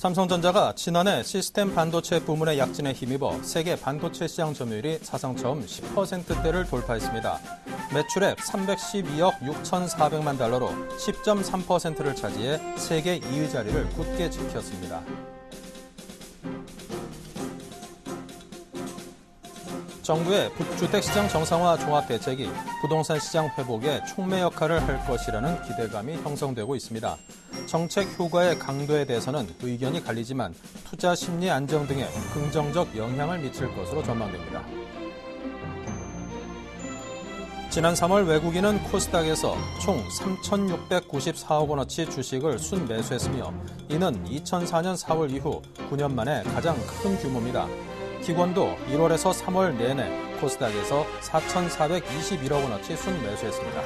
삼성전자가 지난해 시스템 반도체 부문의 약진에 힘입어 세계 반도체 시장 점유율이 사상 처음 10%대를 돌파했습니다. 매출액 312억 6,400만 달러로 10.3%를 차지해 세계 2위 자리를 굳게 지켰습니다. 정부의 주택시장 정상화 종합대책이 부동산 시장 회복에 촉매 역할을 할 것이라는 기대감이 형성되고 있습니다. 정책 효과의 강도에 대해서는 의견이 갈리지만 투자 심리 안정 등에 긍정적 영향을 미칠 것으로 전망됩니다. 지난 3월 외국인은 코스닥에서 총 3,694억 원어치 주식을 순매수했으며 이는 2004년 4월 이후 9년 만에 가장 큰 규모입니다. 기관도 1월에서 3월 내내 코스닥에서 4,421억 원어치 순매수했습니다.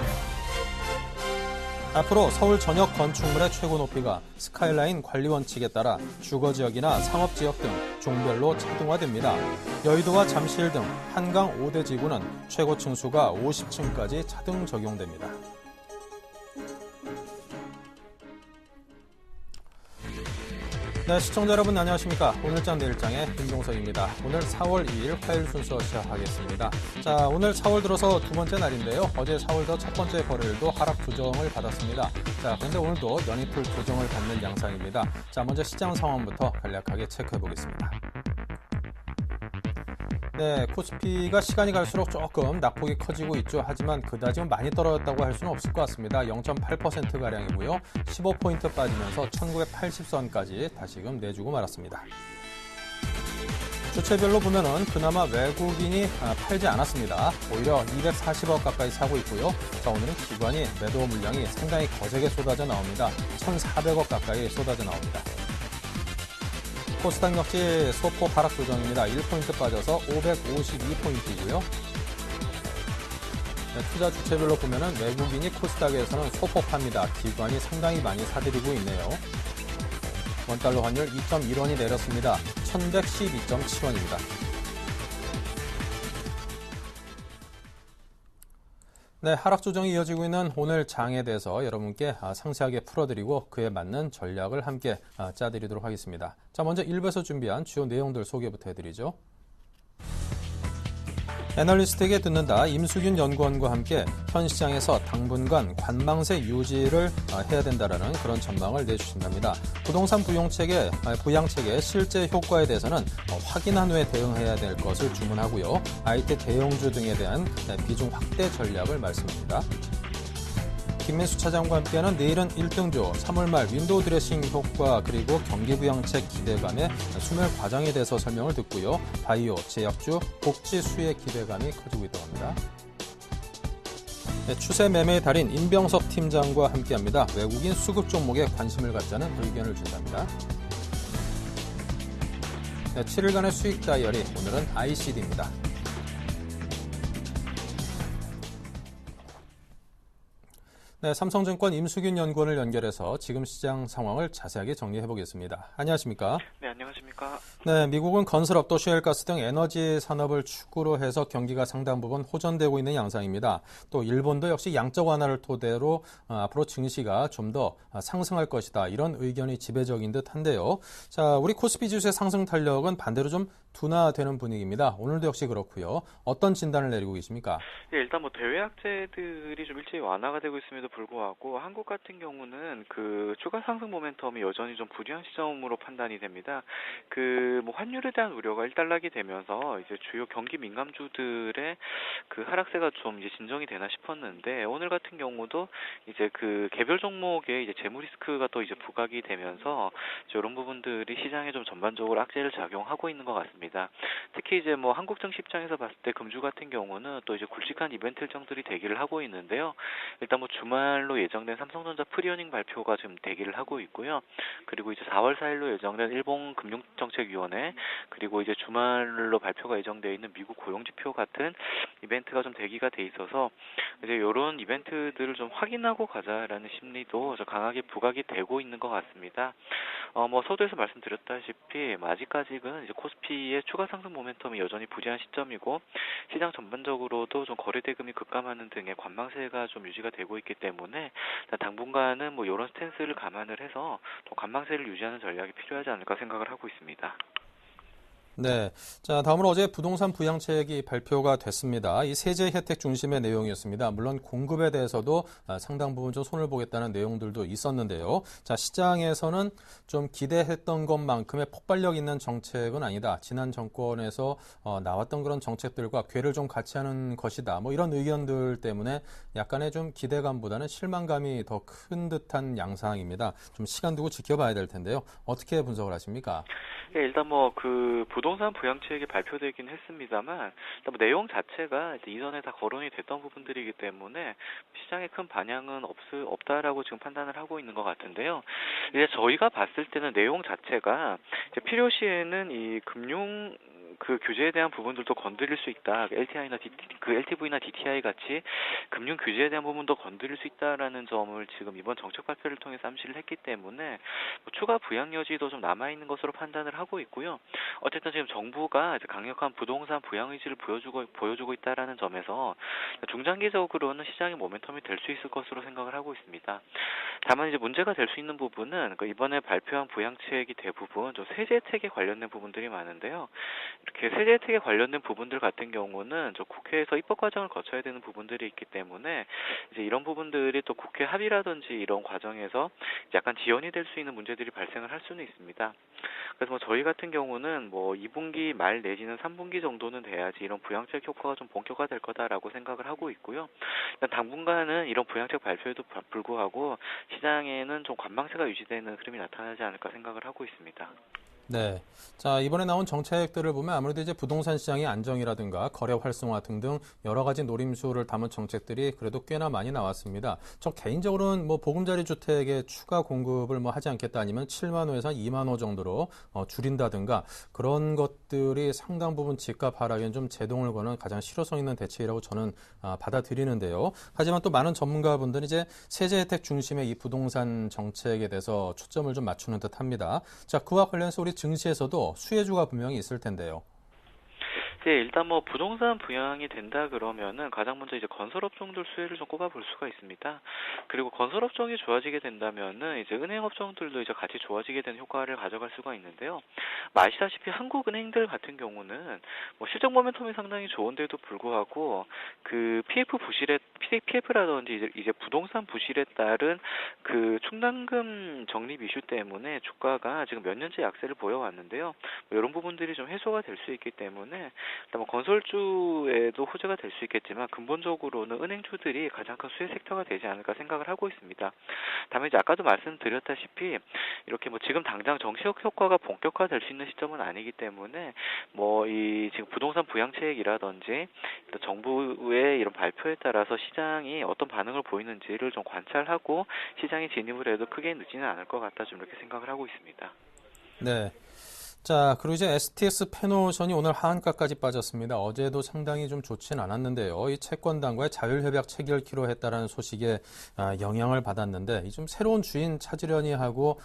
앞으로 서울 전역 건축물의 최고 높이가 스카이라인 관리 원칙에 따라 주거지역이나 상업지역 등 종별로 차등화됩니다. 여의도와 잠실 등 한강 5대 지구는 최고 층수가 50층까지 차등 적용됩니다. 네, 시청자 여러분 안녕하십니까. 오늘장 내일장의 김종석입니다. 오늘 4월 2일 화요일 순서 시작하겠습니다. 자, 오늘 4월 들어서 두 번째 날인데요. 어제 4월 더 첫 번째 거래일도 하락 조정을 받았습니다. 자, 그런데 오늘도 연이틀 조정을 받는 양상입니다. 자, 먼저 시장 상황부터 간략하게 체크해 보겠습니다. 네, 코스피가 시간이 갈수록 조금 낙폭이 커지고 있죠. 하지만 그다지 많이 떨어졌다고 할 수는 없을 것 같습니다. 0.8%가량이고요. 15포인트 빠지면서 1980선까지 다시금 내주고 말았습니다. 주체별로 보면은 그나마 외국인이 팔지 않았습니다. 오히려 240억 가까이 사고 있고요. 자, 오늘은 기관이 매도 물량이 상당히 거세게 쏟아져 나옵니다. 1,400억 가까이 쏟아져 나옵니다. 코스닥 역시 소폭 하락 조정입니다. 1포인트 빠져서 552포인트이고요. 네, 투자 주체별로 보면은 외국인이 코스닥에서는 소폭 팝니다. 기관이 상당히 많이 사들이고 있네요. 원달러 환율 2.1원이 내렸습니다. 1,112.7원입니다. 네, 하락 조정이 이어지고 있는 오늘 장에 대해서 여러분께 상세하게 풀어드리고 그에 맞는 전략을 함께 짜드리도록 하겠습니다. 자, 먼저 1부에서 준비한 주요 내용들 소개부터 해드리죠. 애널리스트에게 듣는다 임수균 연구원과 함께 현 시장에서 당분간 관망세 유지를 해야 된다라는 그런 전망을 내주신답니다. 부동산 부양책의 실제 효과에 대해서는 확인한 후에 대응해야 될 것을 주문하고요. IT 대형주 등에 대한 비중 확대 전략을 말씀합니다. 김민수 차장과 함께하는 내일은 1등조, 3월 말 윈도우 드레싱 효과 그리고 경기부양책 기대감의 수멸 과정에 대해서 설명을 듣고요. 바이오, 제약주, 복지 수혜 기대감이 커지고 있다고 합니다. 네, 추세 매매의 달인 임병석 팀장과 함께합니다. 외국인 수급 종목에 관심을 갖자는 의견을 준답니다. 네, 7일간의 수익 다이어리, 오늘은 ICD입니다. 네, 삼성증권 임수균 연구원을 연결해서 지금 시장 상황을 자세하게 정리해 보겠습니다. 안녕하십니까? 네, 안녕하십니까? 네, 미국은 건설업 또 셰일가스 등 에너지 산업을 축으로 해서 경기가 상당 부분 호전되고 있는 양상입니다. 또 일본도 역시 양적 완화를 토대로 앞으로 증시가 좀 더 상승할 것이다. 이런 의견이 지배적인 듯한데요. 자, 우리 코스피 지수의 상승 탄력은 반대로 좀 둔화되는 분위기입니다. 오늘도 역시 그렇고요. 어떤 진단을 내리고 계십니까? 네, 일단 대외 악재들이 좀 일제히 완화가 되고 있음에도 불구하고 한국 같은 경우는 그 추가 상승 모멘텀이 여전히 좀 불리한 시점으로 판단이 됩니다. 환율에 대한 우려가 일단락이 되면서 이제 주요 경기 민감주들의 그 하락세가 좀 이제 진정이 되나 싶었는데 오늘 같은 경우도 이제 그 개별 종목에 이제 재무 리스크가 또 이제 부각이 되면서 이런 부분들이 시장에 좀 전반적으로 악재를 작용하고 있는 것 같습니다. 특히 이제 한국 증시 입장에서 봤을 때 금주 같은 경우는 또 이제 굵직한 이벤트 일정들이 대기를 하고 있는데요. 일단 주말로 예정된 삼성전자 프리어닝 발표가 지금 대기를 하고 있고요. 그리고 이제 4월 4일로 예정된 일본 금융정책위원회 그리고 이제 주말로 발표가 예정되어 있는 미국 고용지표 같은 이벤트가 좀 대기가 돼 있어서 이제 이런 이벤트들을 좀 확인하고 가자라는 심리도 좀 강하게 부각이 되고 있는 것 같습니다. 뭐 서두에서 말씀드렸다시피 아직까지는 이제 코스피의 추가 상승 모멘텀이 여전히 부재한 시점이고 시장 전반적으로도 좀 거래 대금이 급감하는 등의 관망세가 좀 유지가 되고 있기 때문에 당분간은 뭐 이런 스탠스를 감안을 해서 좀 관망세를 유지하는 전략이 필요하지 않을까 생각을 하고 있습니다. 네. 자, 다음으로 어제 부동산 부양책이 발표가 됐습니다. 이 세제 혜택 중심의 내용이었습니다. 물론 공급에 대해서도 상당 부분 좀 손을 보겠다는 내용들도 있었는데요. 자, 시장에서는 좀 기대했던 것만큼의 폭발력 있는 정책은 아니다. 지난 정권에서 나왔던 그런 정책들과 궤를 좀 같이 하는 것이다. 뭐 이런 의견들 때문에 약간의 좀 기대감보다는 실망감이 더 큰 듯한 양상입니다. 좀 시간 두고 지켜봐야 될 텐데요. 어떻게 분석을 하십니까? 예, 일단 뭐 그 부동산 부양책이 발표되긴 했습니다만 일단 뭐 내용 자체가 이제 이전에 다 거론이 됐던 부분들이기 때문에 시장에 큰 반향은 없다라고 지금 판단을 하고 있는 것 같은데요. 이제 저희가 봤을 때는 내용 자체가 이제 필요시에는 이 금융 그 규제에 대한 부분들도 건드릴 수 있다. LTV나 DTI 같이 금융 규제에 대한 부분도 건드릴 수 있다라는 점을 지금 이번 정책 발표를 통해서 암시를 했기 때문에 뭐 추가 부양 여지도 좀 남아 있는 것으로 판단을 하고 있고요. 어쨌든 지금 정부가 이제 강력한 부동산 부양 의지를 보여주고 있다라는 점에서 중장기적으로는 시장의 모멘텀이 될 수 있을 것으로 생각을 하고 있습니다. 다만 이제 문제가 될 수 있는 부분은 이번에 발표한 부양책이 대부분 좀 세제 혜택에 관련된 부분들이 많은데요. 이렇게 세제 혜택에 관련된 부분들 같은 경우는 저 국회에서 입법 과정을 거쳐야 되는 부분들이 있기 때문에 이제 이런 부분들이 또 국회 합의라든지 이런 과정에서 약간 지연이 될 수 있는 문제들이 발생을 할 수는 있습니다. 그래서 뭐 저희 같은 경우는 뭐 2분기 말 내지는 3분기 정도는 돼야지 이런 부양책 효과가 좀 본격화될 거다라고 생각을 하고 있고요. 일단 당분간은 이런 부양책 발표에도 불구하고 시장에는 좀 관망세가 유지되는 흐름이 나타나지 않을까 생각을 하고 있습니다. 네. 자, 이번에 나온 정책들을 보면 아무래도 이제 부동산 시장의 안정이라든가 거래 활성화 등등 여러 가지 노림수를 담은 정책들이 그래도 꽤나 많이 나왔습니다. 저 개인적으로는 뭐 보금자리 주택의 추가 공급을 뭐 하지 않겠다 아니면 7만 호에서 2만 호 정도로 줄인다든가 그런 것들이 상당 부분 집값 하락에 좀 제동을 거는 가장 실효성 있는 대책이라고 저는 받아들이는데요. 하지만 또 많은 전문가분들은 이제 세제 혜택 중심의 이 부동산 정책에 대해서 초점을 좀 맞추는 듯 합니다. 자, 그와 관련해서 우리 증시에서도 수혜주가 분명히 있을 텐데요. 네, 일단 뭐 부동산 부양이 된다 그러면은 가장 먼저 이제 건설업종들 수혜를 좀 꼽아볼 수가 있습니다. 그리고 건설업종이 좋아지게 된다면은 이제 은행업종들도 이제 같이 좋아지게 되는 효과를 가져갈 수가 있는데요. 아시다시피 한국은행들 같은 경우는 뭐 실적 모멘텀이 상당히 좋은데도 불구하고 그 PF라든지 이제 부동산 부실에 따른 그 충당금 적립 이슈 때문에 주가가 지금 몇 년째 약세를 보여왔는데요. 뭐 이런 부분들이 좀 해소가 될 수 있기 때문에 일단 뭐 건설주에도 호재가 될 수 있겠지만 근본적으로는 은행주들이 가장 큰 수혜 섹터가 되지 않을까 생각을 하고 있습니다. 다만 이제 아까도 말씀드렸다시피 이렇게 뭐 지금 당장 정치적 효과가 본격화될 수 있는 시점은 아니기 때문에 뭐 이 지금 부동산 부양책이라든지 정부의 이런 발표에 따라서 시장이 어떤 반응을 보이는지를 좀 관찰하고 시장에 진입을 해도 크게 늦지는 않을 것 같다 좀 이렇게 생각을 하고 있습니다. 네. 자, 그리고 이제 STX 페노션이 오늘 하한가까지 빠졌습니다. 어제도 상당히 좀 좋진 않았는데요. 이 채권단과의 자율협약 체결키로 했다라는 소식에 영향을 받았는데 이 좀 새로운 주인 찾으려니 하고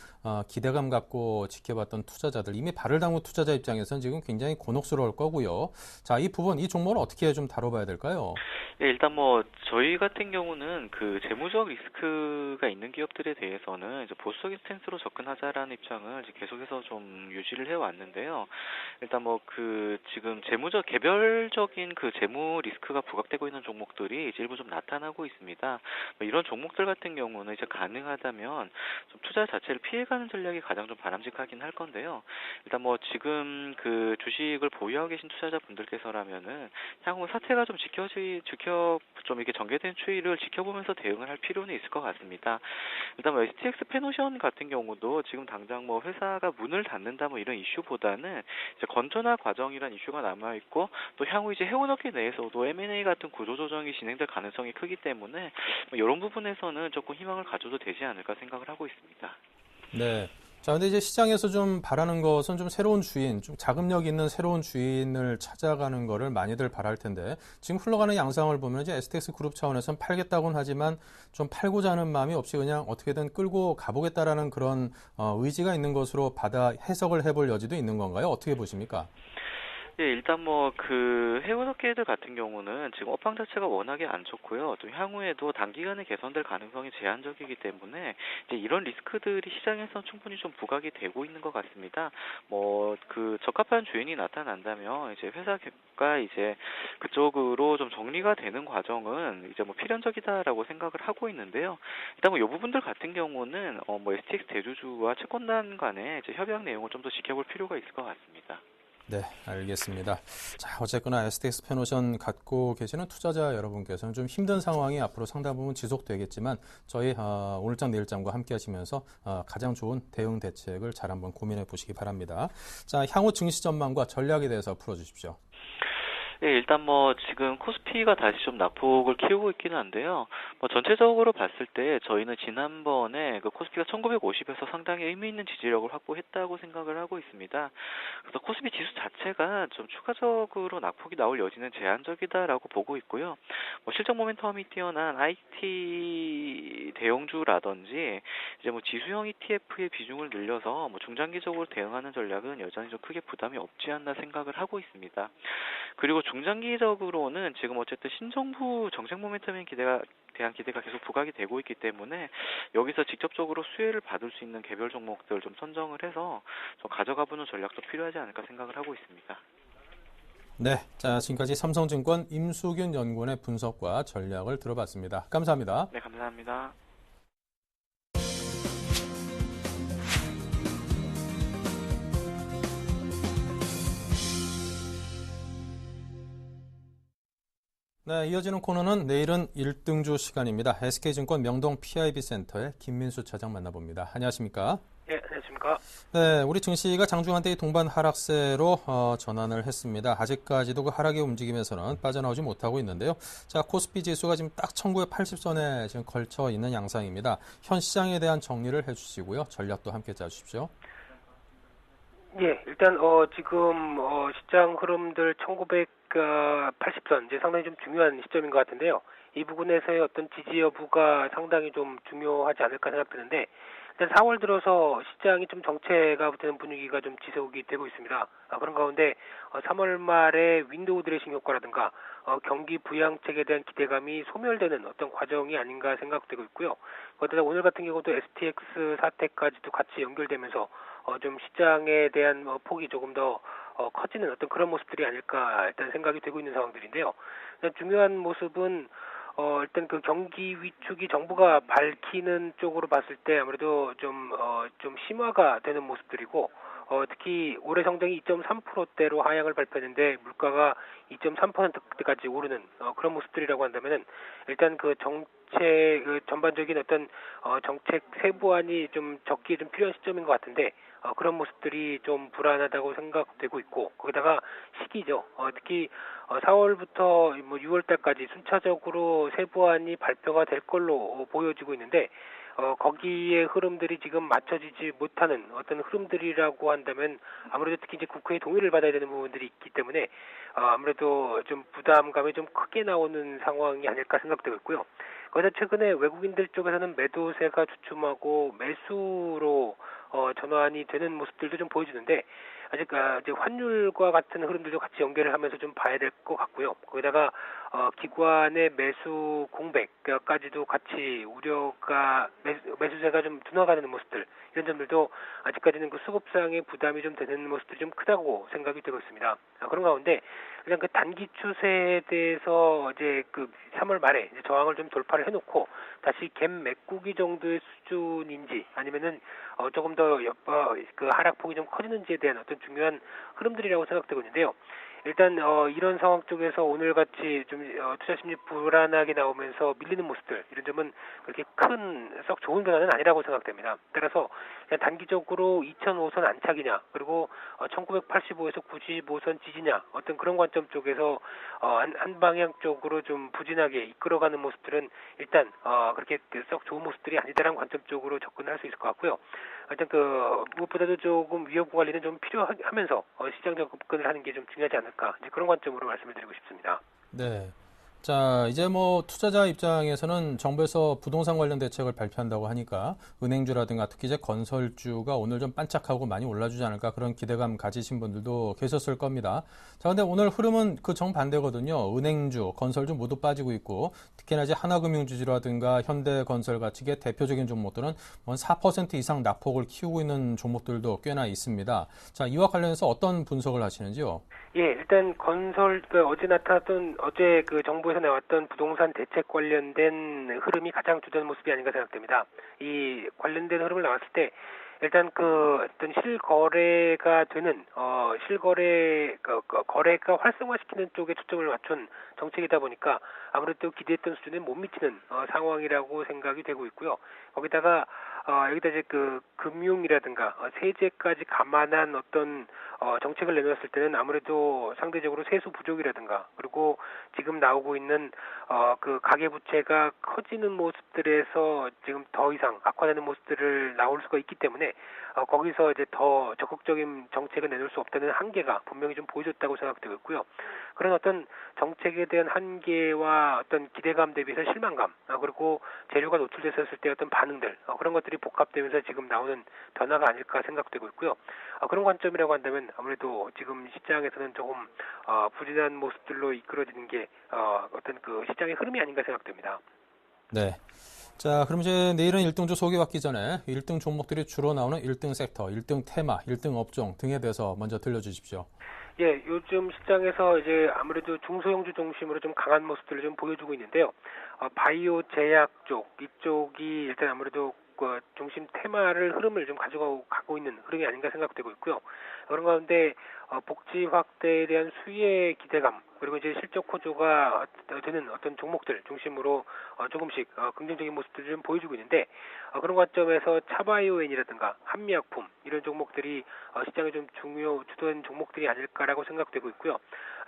기대감 갖고 지켜봤던 투자자들 이미 발을 담근 투자자 입장에서는 지금 굉장히 곤혹스러울 거고요. 자, 이 부분 이 종목을 어떻게 좀 다뤄봐야 될까요? 네, 일단 뭐 저희 같은 경우는 그 재무적 리스크가 있는 기업들에 대해서는 이제 보수적인 스탠스로 접근하자라는 입장을 이제 계속해서 좀 유지를 해왔는데요. 일단 뭐 그 지금 개별적인 그 재무 리스크가 부각되고 있는 종목들이 이제 일부 좀 나타나고 있습니다. 뭐 이런 종목들 같은 경우는 이제 가능하다면 좀 투자 자체를 피해가는 전략이 가장 좀 바람직하긴 할 건데요. 일단 뭐 지금 그 주식을 보유하고 계신 투자자분들께서라면은 향후 사태가 좀 좀 이렇게 전개된 추이를 지켜보면서 대응을 할 필요는 있을 것 같습니다. 일단 뭐 STX 페노션 같은 경우도 지금 당장 뭐 회사가 문을 닫는다 뭐 이런 이슈보다는 이제 건전화 과정이란 이슈가 남아 있고 또 향후 이제 해운업계 내에서도 M&A 같은 구조 조정이 진행될 가능성이 크기 때문에 뭐 이런 부분에서는 조금 희망을 가져도 되지 않을까 생각을 하고 있습니다. 네. 자, 근데 이제 시장에서 좀 바라는 것은 좀 새로운 주인, 좀 자금력 있는 새로운 주인을 찾아가는 거를 많이들 바랄 텐데, 지금 흘러가는 양상을 보면 이제 STX 그룹 차원에서는 팔겠다고는 하지만 좀 팔고자 하는 마음이 없이 그냥 어떻게든 끌고 가보겠다라는 그런 의지가 있는 것으로 받아 해석을 해볼 여지도 있는 건가요? 어떻게 보십니까? 예, 일단 뭐 그 해운업계들 같은 경우는 지금 업황 자체가 워낙에 안 좋고요. 또 향후에도 단기간에 개선될 가능성이 제한적이기 때문에 이제 이런 리스크들이 시장에서 충분히 좀 부각이 되고 있는 것 같습니다. 뭐 그 적합한 주인이 나타난다면 이제 회사가 이제 그쪽으로 좀 정리가 되는 과정은 이제 뭐 필연적이다라고 생각을 하고 있는데요. 일단 뭐 이 부분들 같은 경우는 뭐 STX 대주주와 채권단 간의 이제 협약 내용을 좀 더 지켜볼 필요가 있을 것 같습니다. 네, 알겠습니다. 자, 어쨌거나 STX 펜오션 갖고 계시는 투자자 여러분께서는 좀 힘든 상황이 앞으로 상당 부분 지속되겠지만 저희 오늘장 내일장과 함께 하시면서 가장 좋은 대응 대책을 잘 한번 고민해 보시기 바랍니다. 자, 향후 증시 전망과 전략에 대해서 풀어주십시오. 네, 일단 뭐 지금 코스피가 다시 좀 낙폭을 키우고 있기는 한데요. 뭐 전체적으로 봤을 때 저희는 지난번에 그 코스피가 1950에서 상당히 의미 있는 지지력을 확보했다고 생각을 하고 있습니다. 그래서 코스피 지수 자체가 좀 추가적으로 낙폭이 나올 여지는 제한적이다라고 보고 있고요. 뭐 실적 모멘텀이 뛰어난 IT 대형주라든지 이제 뭐 지수형 ETF의 비중을 늘려서 뭐 중장기적으로 대응하는 전략은 여전히 좀 크게 부담이 없지 않나 생각을 하고 있습니다. 그리고 중장기적으로는 지금 어쨌든 신정부 정책 모멘텀에 대한 기대가 계속 부각이 되고 있기 때문에 여기서 직접적으로 수혜를 받을 수 있는 개별 종목들 좀 선정을 해서 좀 가져가보는 전략도 필요하지 않을까 생각을 하고 있습니다. 네, 자, 지금까지 삼성증권 임수균 연구원의 분석과 전략을 들어봤습니다. 감사합니다. 네, 감사합니다. 네, 이어지는 코너는 내일은 1등주 시간입니다. SK증권 명동 PIB센터의 김민수 차장 만나봅니다. 안녕하십니까? 네, 안녕하십니까? 네, 우리 증시가 장중한때 동반 하락세로 전환을 했습니다. 아직까지도 그 하락의 움직임에서는 빠져나오지 못하고 있는데요. 자, 코스피 지수가 지금 딱 1980선에 지금 걸쳐 있는 양상입니다. 현 시장에 대한 정리를 해주시고요. 전략도 함께 짜주십시오. 예, 일단 지금 시장 흐름들 1980선 이제 상당히 좀 중요한 시점인 것 같은데요. 이 부분에서의 어떤 지지 여부가 상당히 좀 중요하지 않을까 생각드는데 일단 4월 들어서 시장이 좀 정체가 되는 분위기가 좀 지속이 되고 있습니다. 그런 가운데 3월 말에 윈도우 드레싱 효과라든가 경기 부양책에 대한 기대감이 소멸되는 어떤 과정이 아닌가 생각되고 있고요. 거기다 오늘 같은 경우도 STX 사태까지도 같이 연결되면서 좀 시장에 대한 폭이 조금 더 커지는 어떤 그런 모습들이 아닐까 일단 생각이 되고 있는 상황들인데요. 중요한 모습은 일단 그 경기 위축이 정부가 밝히는 쪽으로 봤을 때 아무래도 좀 심화가 되는 모습들이고 특히 올해 성장이 2.3%대로 하향을 발표했는데 물가가 2.3%대까지 오르는 그런 모습들이라고 한다면은 일단 그 그 전반적인 어떤 정책 세부안이 좀 적기 좀 필요한 시점인 것 같은데 그런 모습들이 좀 불안하다고 생각되고 있고 거기다가 시기죠. 특히 4월부터 뭐 6월 달까지 순차적으로 세부안이 발표가 될 걸로 보여지고 있는데 거기에 흐름들이 지금 맞춰지지 못하는 어떤 흐름들이라고 한다면 아무래도 특히 이제 국회의 동의를 받아야 되는 부분들이 있기 때문에 아무래도 좀 부담감이 좀 크게 나오는 상황이 아닐까 생각되고 있고요. 거기다 최근에 외국인들 쪽에서는 매도세가 주춤하고 매수로 전환이 되는 모습들도 좀 보여주는데 아직 이제 환율과 같은 흐름들도 같이 연결을 하면서 좀 봐야 될 것 같고요. 거기다가 기관의 매수 공백까지도 같이 우려가 매수세가 좀 둔화가는 모습들 이런 점들도 아직까지는 그 수급상의 부담이 좀 되는 모습들이 좀 크다고 생각이 되고 있습니다. 그런 가운데 그냥 그 단기 추세에 대해서 이제 그 3월 말에 이제 저항을 좀 돌파를 해놓고 다시 갭 메꾸기 정도의 수준인지 아니면은 조금 더 그 하락폭이 좀 커지는지에 대한 어떤 중요한 흐름들이라고 생각되고 있는데요. 일단 이런 상황 쪽에서 오늘 같이 좀 투자 심리 불안하게 나오면서 밀리는 모습들 이런 점은 그렇게 썩 좋은 변화는 아니라고 생각됩니다. 따라서 그냥 단기적으로 2005선 안착이냐 그리고 1985에서 95선 지지냐 어떤 그런 관점 쪽에서 한 방향 쪽으로 좀 부진하게 이끌어가는 모습들은 일단 그렇게 썩 좋은 모습들이 아니다라는 관점 쪽으로 접근할 수 있을 것 같고요. 일단 무엇보다도 조금 위험 관리는 좀 필요하면서 시장 접근을 하는 게 좀 중요하지 않을까 이제 그런 관점으로 말씀을 드리고 싶습니다. 네. 자, 이제 뭐 투자자 입장에서는 정부에서 부동산 관련 대책을 발표한다고 하니까 은행주라든가 특히 이제 건설주가 오늘 좀 반짝하고 많이 올라주지 않을까 그런 기대감 가지신 분들도 계셨을 겁니다. 자, 근데 오늘 흐름은 그 정반대거든요. 은행주, 건설주 모두 빠지고 있고 특히나 이제 하나금융주라든가 현대건설 같이 대표적인 종목들은 4% 이상 낙폭을 키우고 있는 종목들도 꽤나 있습니다. 자, 이와 관련해서 어떤 분석을 하시는지요? 예, 일단 어제 정부에서 나왔던 부동산 대책 관련된 흐름이 가장 주된 모습이 아닌가 생각됩니다. 이 관련된 흐름을 나왔을 때 일단 어떤 실거래가 되는 거래가 활성화시키는 쪽에 초점을 맞춘 정책이다 보니까 아무래도 기대했던 수준에 못 미치는 상황이라고 생각이 되고 있고요. 거기다가 여기다 이제 금융이라든가 세제까지 감안한 어떤 정책을 내놓았을 때는 아무래도 상대적으로 세수 부족이라든가 그리고 지금 나오고 있는 가계 부채가 커지는 모습들에서 지금 더 이상 악화되는 모습들을 나올 수가 있기 때문에 거기서 이제 더 적극적인 정책을 내놓을 수 없다는 한계가 분명히 좀 보여줬다고 생각되고 있고요. 그런 어떤 정책에 대한 한계와 어떤 기대감 대비해서 실망감 그리고 재료가 노출됐었을 때 어떤 반응들 그런 것들이 복합되면서 지금 나오는 변화가 아닐까 생각되고 있고요. 그런 관점이라고 한다면 아무래도 지금 시장에서는 조금 부진한 모습들로 이끌어지는 게 어떤 시장의 흐름이 아닌가 생각됩니다. 네. 자, 그럼 이제 내일은 1등주 소개받기 전에 1등 종목들이 주로 나오는 1등 섹터, 1등 테마, 1등 업종 등에 대해서 먼저 들려주십시오. 예, 요즘 시장에서 이제 아무래도 중소형주 중심으로 좀 강한 모습들을 좀 보여주고 있는데요. 바이오 제약 쪽, 이쪽이 일단 아무래도 중심 흐름을 좀 가지고 있는 흐름이 아닌가 생각되고 있고요. 그런 가운데 복지 확대에 대한 수혜의 기대감 그리고 이제 실적 호조가 되는 어떤 종목들 중심으로 조금씩 긍정적인 모습들을 좀 보여주고 있는데 그런 관점에서 차바이오엔이라든가 한미약품 이런 종목들이 시장에 좀 주도한 종목들이 아닐까라고 생각되고 있고요.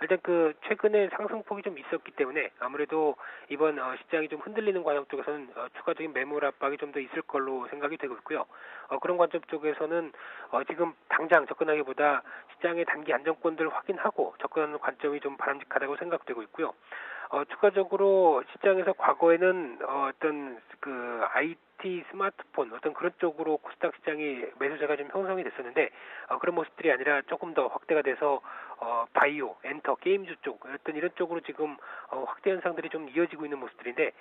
일단 최근에 상승폭이 좀 있었기 때문에 아무래도 이번 시장이 좀 흔들리는 과정 쪽에서는 추가적인 매물 압박이 좀 더 있을 걸로 생각이 되고 있고요. 그런 관점 쪽에서는 지금 당장 접근하기보다 시장의 단기 안정권들을 확인하고 접근하는 관점이 좀 바람직하다고 생각되고 있고요. 추가적으로 시장에서 과거에는 어떤 IT 스마트폰 어떤 그런 쪽으로 코스닥 시장이 매수세가 좀 형성이 됐었는데 그런 모습들이 아니라 조금 더 확대가 돼서 바이오, 엔터, 게임주 쪽 어떤 이런 쪽으로 지금 확대 현상들이 좀 이어지고 있는 모습들인데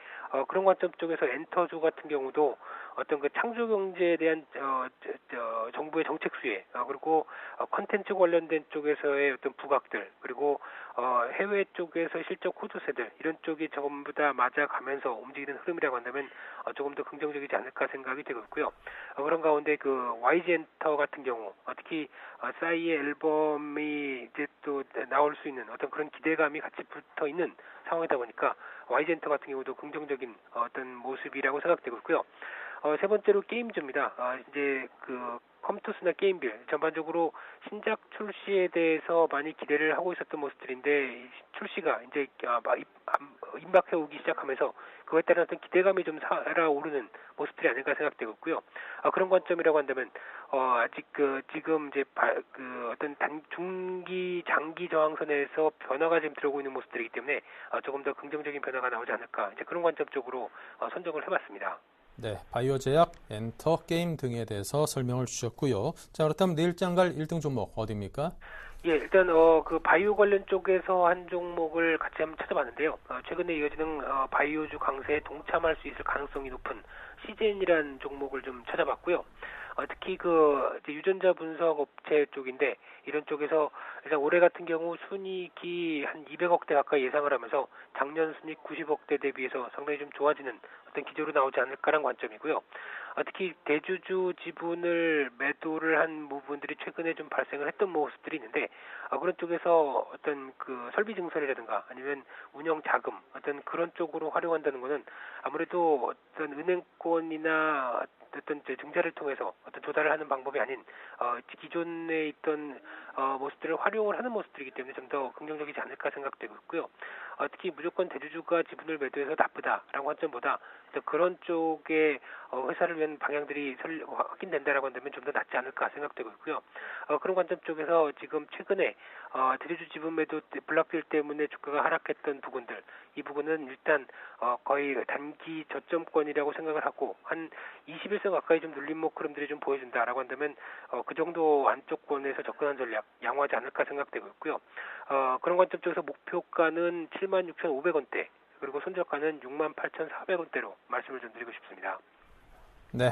그런 관점 쪽에서 엔터주 같은 경우도 어떤 창조 경제에 대한 정부의 정책 수혜 그리고 컨텐츠 관련된 쪽에서의 어떤 부각들 그리고 해외 쪽에서 실적 호조세들 이런 쪽이 전부 다 맞아가면서 움직이는 흐름이라고 한다면 조금 더 긍정적이지 않을까 생각이 되고 있고요. 그런 가운데 YG 엔터 같은 경우 특히 싸이의 앨범이 이제 또 나올 수 있는 어떤 그런 기대감이 같이 붙어 있는 상황이다 보니까 YG 엔터 같은 경우도 긍정적인 어떤 모습이라고 생각되고 있고요. 세 번째로 게임주입니다. 이제 컴투스나 게임빌 전반적으로 신작 출시에 대해서 많이 기대를 하고 있었던 모습들인데 출시가 이제 임박해 오기 시작하면서 그에 따른 어떤 기대감이 좀 살아오르는 모습들이 아닐까 생각되고 있고요. 그런 관점이라고 한다면 아직 지금 이제 어떤 중기 장기 저항선에서 변화가 지금 들어오고 있는 모습들이기 때문에 조금 더 긍정적인 변화가 나오지 않을까 이제 그런 관점 쪽으로 선정을 해봤습니다. 네, 바이오 제약, 엔터, 게임 등에 대해서 설명을 주셨고요. 자, 그렇다면 내일 장갈 1등 종목 어디입니까? 예, 일단 바이오 관련 쪽에서 한 종목을 같이 한번 찾아봤는데요. 최근에 이어지는 바이오주 강세에 동참할 수 있을 가능성이 높은 시젠이라는 종목을 좀 찾아봤고요. 특히 그 이제 유전자 분석 업체 쪽인데 이런 쪽에서 일단 올해 같은 경우 순이익이 한 200억대 가까이 예상을 하면서 작년 순이익 90억대 대비해서 상당히 좀 좋아지는 어떤 기조로 나오지 않을까라는 관점이고요. 특히 대주주 지분을 매도를 한 부분들이 최근에 좀 발생을 했던 모습들이 있는데 그런 쪽에서 어떤 그 설비 증설이라든가 아니면 운영 자금 어떤 그런 쪽으로 활용한다는 거는 아무래도 어떤 은행권이나 어떤 이제 증자를 통해서 어떤 조달을 하는 방법이 아닌 기존에 있던 모습들을 활용을 하는 모습들이기 때문에 좀 더 긍정적이지 않을까 생각되고 있고요. 특히 무조건 대주주가 지분을 매도해서 나쁘다라는 관점보다 그런 쪽에 회사를 위한 방향들이 확인된다라고 한다면 좀 더 낫지 않을까 생각되고 있고요. 그런 관점 쪽에서 지금 최근에 대주주 지분 매도 블락딜 때문에 주가가 하락했던 부분들 이 부분은 일단 거의 단기 저점권이라고 생각을 하고 한 21선 가까이 좀 눌림목 흐름들이 좀 보여준다라고 한다면 그 정도 안쪽권에서 접근한 전략 양호하지 않을까 생각되고 있고요. 그런 관점 쪽에서 목표가는 76,500원대 그리고 손절가는 68,400원대로 말씀을 좀 드리고 싶습니다. 네.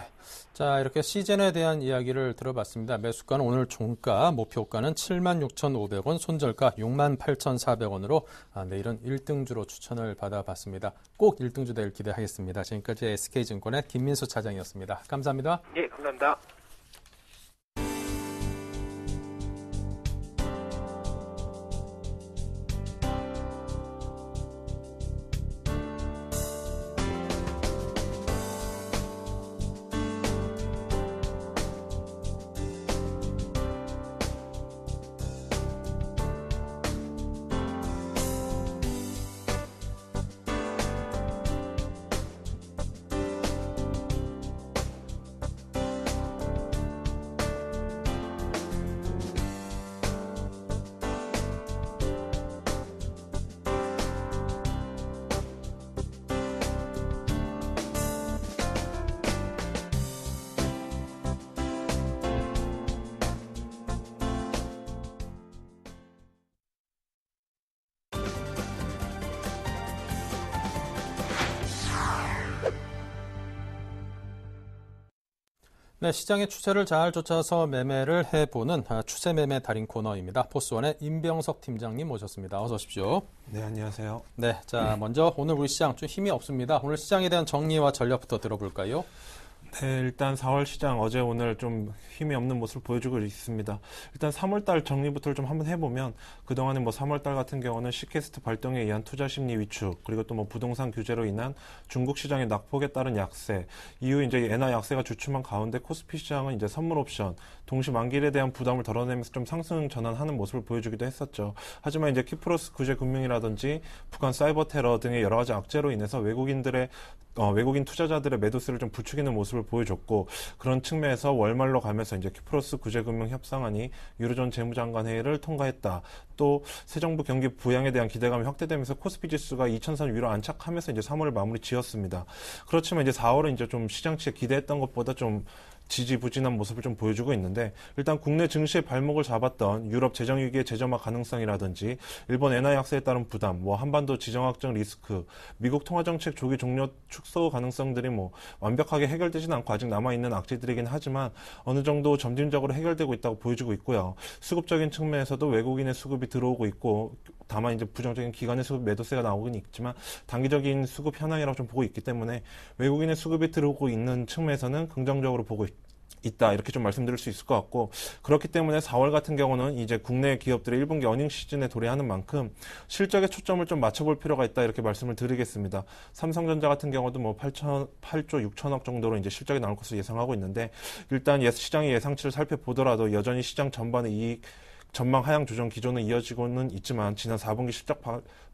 자, 이렇게 시젠에 대한 이야기를 들어봤습니다. 매수가는 오늘 종가, 목표가는 76,500원, 손절가 68,400원으로 내일은 1등주로 추천을 받아봤습니다. 꼭 1등주 될 기대하겠습니다. 지금까지 SK증권의 김민수 차장이었습니다. 감사합니다. 예, 감사합니다. 네, 시장의 추세를 잘 쫓아서 매매를 해보는 추세 매매 달인 코너입니다. 포스원의 임병석 팀장님 모셨습니다. 어서 오십시오. 네, 안녕하세요. 네, 자 먼저 오늘 우리 시장 좀 힘이 없습니다. 오늘 시장에 대한 정리와 전략부터 들어볼까요? 네, 일단 4월 시장 어제 오늘 좀 힘이 없는 모습을 보여주고 있습니다. 일단 3월달 정리부터 좀 한번 해보면 그동안에 뭐 3월달 같은 경우는 시캐스트 발동에 의한 투자 심리 위축 그리고 또 뭐 부동산 규제로 인한 중국 시장의 낙폭에 따른 약세 이후 이제 엔화 약세가 주춤한 가운데 코스피 시장은 이제 선물 옵션 동시 만기일에 대한 부담을 덜어내면서 좀 상승 전환하는 모습을 보여주기도 했었죠. 하지만 이제 키프로스 구제 금융이라든지 북한 사이버 테러 등의 여러 가지 악재로 인해서 외국인 투자자들의 매도세를 좀 부추기는 모습을 보여줬고 그런 측면에서 월말로 가면서 이제 키프로스 구제금융 협상안이 유로존 재무장관 회의를 통과했다. 또 새 정부 경기 부양에 대한 기대감이 확대되면서 코스피 지수가 2000선 위로 안착하면서 이제 3월을 마무리 지었습니다. 그렇지만 이제 4월은 이제 좀 시장치에 기대했던 것보다 좀 지지부진한 모습을 좀 보여주고 있는데 일단 국내 증시의 발목을 잡았던 유럽 재정위기의 재점화 가능성이라든지 일본 엔화 약세에 따른 부담, 뭐 한반도 지정학적 리스크, 미국 통화정책 조기 종료 축소 가능성들이 뭐 완벽하게 해결되진 않고 아직 남아있는 악재들이긴 하지만 어느 정도 점진적으로 해결되고 있다고 보여주고 있고요. 수급적인 측면에서도 외국인의 수급이 들어오고 있고 다만 이제 부정적인 기관의 수급 매도세가 나오긴 있지만 단기적인 수급 현황이라고 좀 보고 있기 때문에 외국인의 수급이 들어오고 있는 측면에서는 긍정적으로 보고 있다 이렇게 좀 말씀드릴 수 있을 것 같고 그렇기 때문에 4월 같은 경우는 이제 국내 기업들의 1분기 어닝 시즌에 도래하는 만큼 실적에 초점을 좀 맞춰볼 필요가 있다 이렇게 말씀을 드리겠습니다. 삼성전자 같은 경우도 뭐 8조 6천억 정도로 이제 실적이 나올 것으로 예상하고 있는데 일단 시장의 예상치를 살펴보더라도 여전히 시장 전반의 이익 전망 하향 조정 기조는 이어지고는 있지만 지난 4분기 실적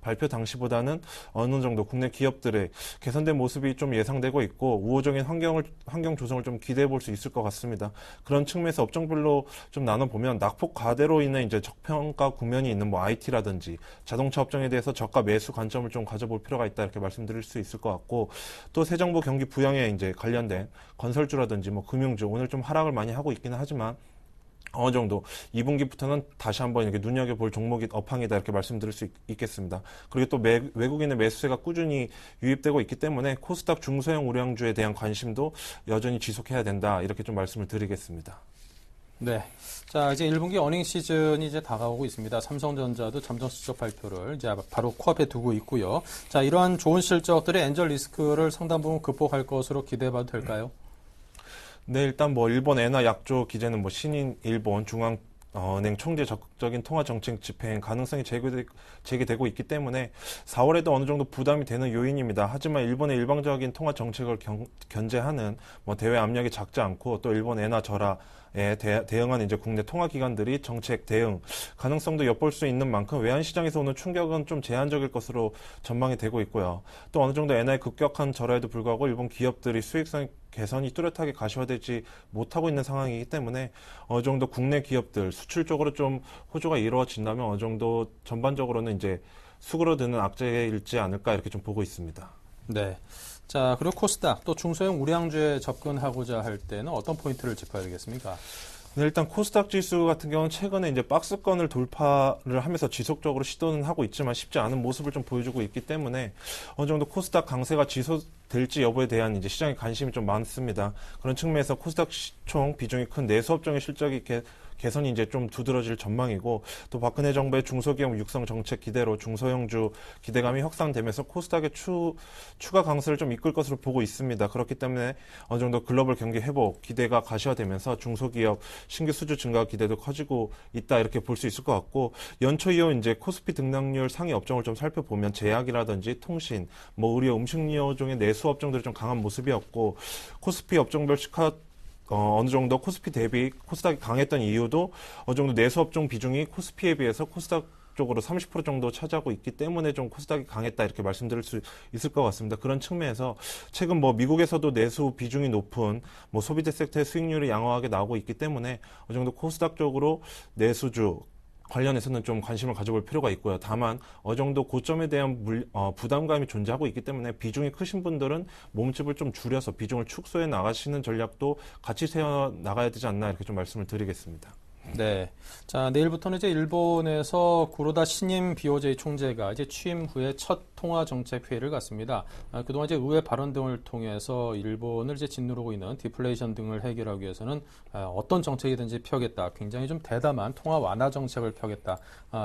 발표 당시보다는 어느 정도 국내 기업들의 개선된 모습이 좀 예상되고 있고 우호적인 환경 조성을 좀 기대해 볼 수 있을 것 같습니다. 그런 측면에서 업종별로 좀 나눠보면 낙폭 과대로 인해 이제 적평가 국면이 있는 뭐 IT라든지 자동차 업종에 대해서 저가 매수 관점을 좀 가져볼 필요가 있다 이렇게 말씀드릴 수 있을 것 같고 또 새 정부 경기 부양에 이제 관련된 건설주라든지 뭐 금융주 오늘 좀 하락을 많이 하고 있기는 하지만 어느 정도 2분기부터는 다시 한번 이렇게 눈여겨볼 종목이 업황이다 이렇게 말씀드릴 수 있겠습니다. 그리고 또 외국인의 매수세가 꾸준히 유입되고 있기 때문에 코스닥 중소형 우량주에 대한 관심도 여전히 지속해야 된다 이렇게 좀 말씀을 드리겠습니다. 네. 자, 이제 1분기 어닝 시즌이 이제 다가오고 있습니다. 삼성전자도 잠정 실적 발표를 이제 바로 코앞에 두고 있고요. 자, 이러한 좋은 실적들의 엔젤 리스크를 상당 부분 극복할 것으로 기대해봐도 될까요? 네, 일단 뭐 일본 엔화 약조 기재는 뭐 신인 일본 중앙은행 총재 적극적인 통화 정책 집행 가능성이 제기되고 있기 때문에 4월에도 어느 정도 부담이 되는 요인입니다. 하지만 일본의 일방적인 통화 정책을 견제하는 뭐 대외 압력이 작지 않고 또 일본 엔화 절하에 대응하는 이제 국내 통화 기관들이 정책 대응 가능성도 엿볼 수 있는 만큼 외환 시장에서 오는 충격은 좀 제한적일 것으로 전망이 되고 있고요. 또 어느 정도 엔화의 급격한 절하에도 불구하고 일본 기업들이 수익성 개선이 뚜렷하게 가시화되지 못하고 있는 상황이기 때문에 어느 정도 국내 기업들 수출 쪽으로 좀 호조가 이루어진다면 어느 정도 전반적으로는 이제 수그러드는 악재일지 않을까 이렇게 좀 보고 있습니다. 네. 자, 그리고 코스닥 또 중소형 우량주에 접근하고자 할 때는 어떤 포인트를 짚어야 되겠습니까? 네, 일단 코스닥 지수 같은 경우는 최근에 이제 박스권을 돌파를 하면서 지속적으로 시도는 하고 있지만 쉽지 않은 모습을 좀 보여주고 있기 때문에 어느 정도 코스닥 강세가 지속될지 여부에 대한 이제 시장의 관심이 좀 많습니다. 그런 측면에서 코스닥 시총 비중이 큰 내수업종의 실적이 개선이 이제 좀 두드러질 전망이고 또 박근혜 정부의 중소기업 육성 정책 기대로 중소형주 기대감이 확산되면서 코스닥의 추가 강세를 좀 이끌 것으로 보고 있습니다. 그렇기 때문에 어느 정도 글로벌 경기 회복 기대가 가시화되면서 중소기업 신규 수주 증가 기대도 커지고 있다 이렇게 볼 수 있을 것 같고 연초 이후 이제 코스피 등락률 상위 업종을 좀 살펴보면 제약이라든지 통신, 뭐 의료, 음식료 중의 내수 업종들이 좀 강한 모습이었고 코스피 업종별 시가 어느 정도 코스피 대비 코스닥이 강했던 이유도 어느 정도 내수업종 비중이 코스피에 비해서 코스닥 쪽으로 30% 정도 차지하고 있기 때문에 좀 코스닥이 강했다 이렇게 말씀드릴 수 있을 것 같습니다. 그런 측면에서 최근 뭐 미국에서도 내수 비중이 높은 뭐 소비재 섹터의 수익률이 양호하게 나오고 있기 때문에 어느 정도 코스닥 쪽으로 내수주 관련해서는 좀 관심을 가져볼 필요가 있고요. 다만 어느 정도 고점에 대한 부담감이 존재하고 있기 때문에 비중이 크신 분들은 몸집을 좀 줄여서 비중을 축소해 나가시는 전략도 같이 세워 나가야 되지 않나 이렇게 좀 말씀을 드리겠습니다. 네. 자, 내일부터는 이제 일본에서 구로다 신임 BOJ 총재가 이제 취임 후에 첫 통화 정책 회의를 갖습니다. 그동안 이제 의회 발언 등을 통해서 일본을 이제 짓누르고 있는 디플레이션 등을 해결하기 위해서는 어떤 정책이든지 펴겠다. 굉장히 좀 대담한 통화 완화 정책을 펴겠다.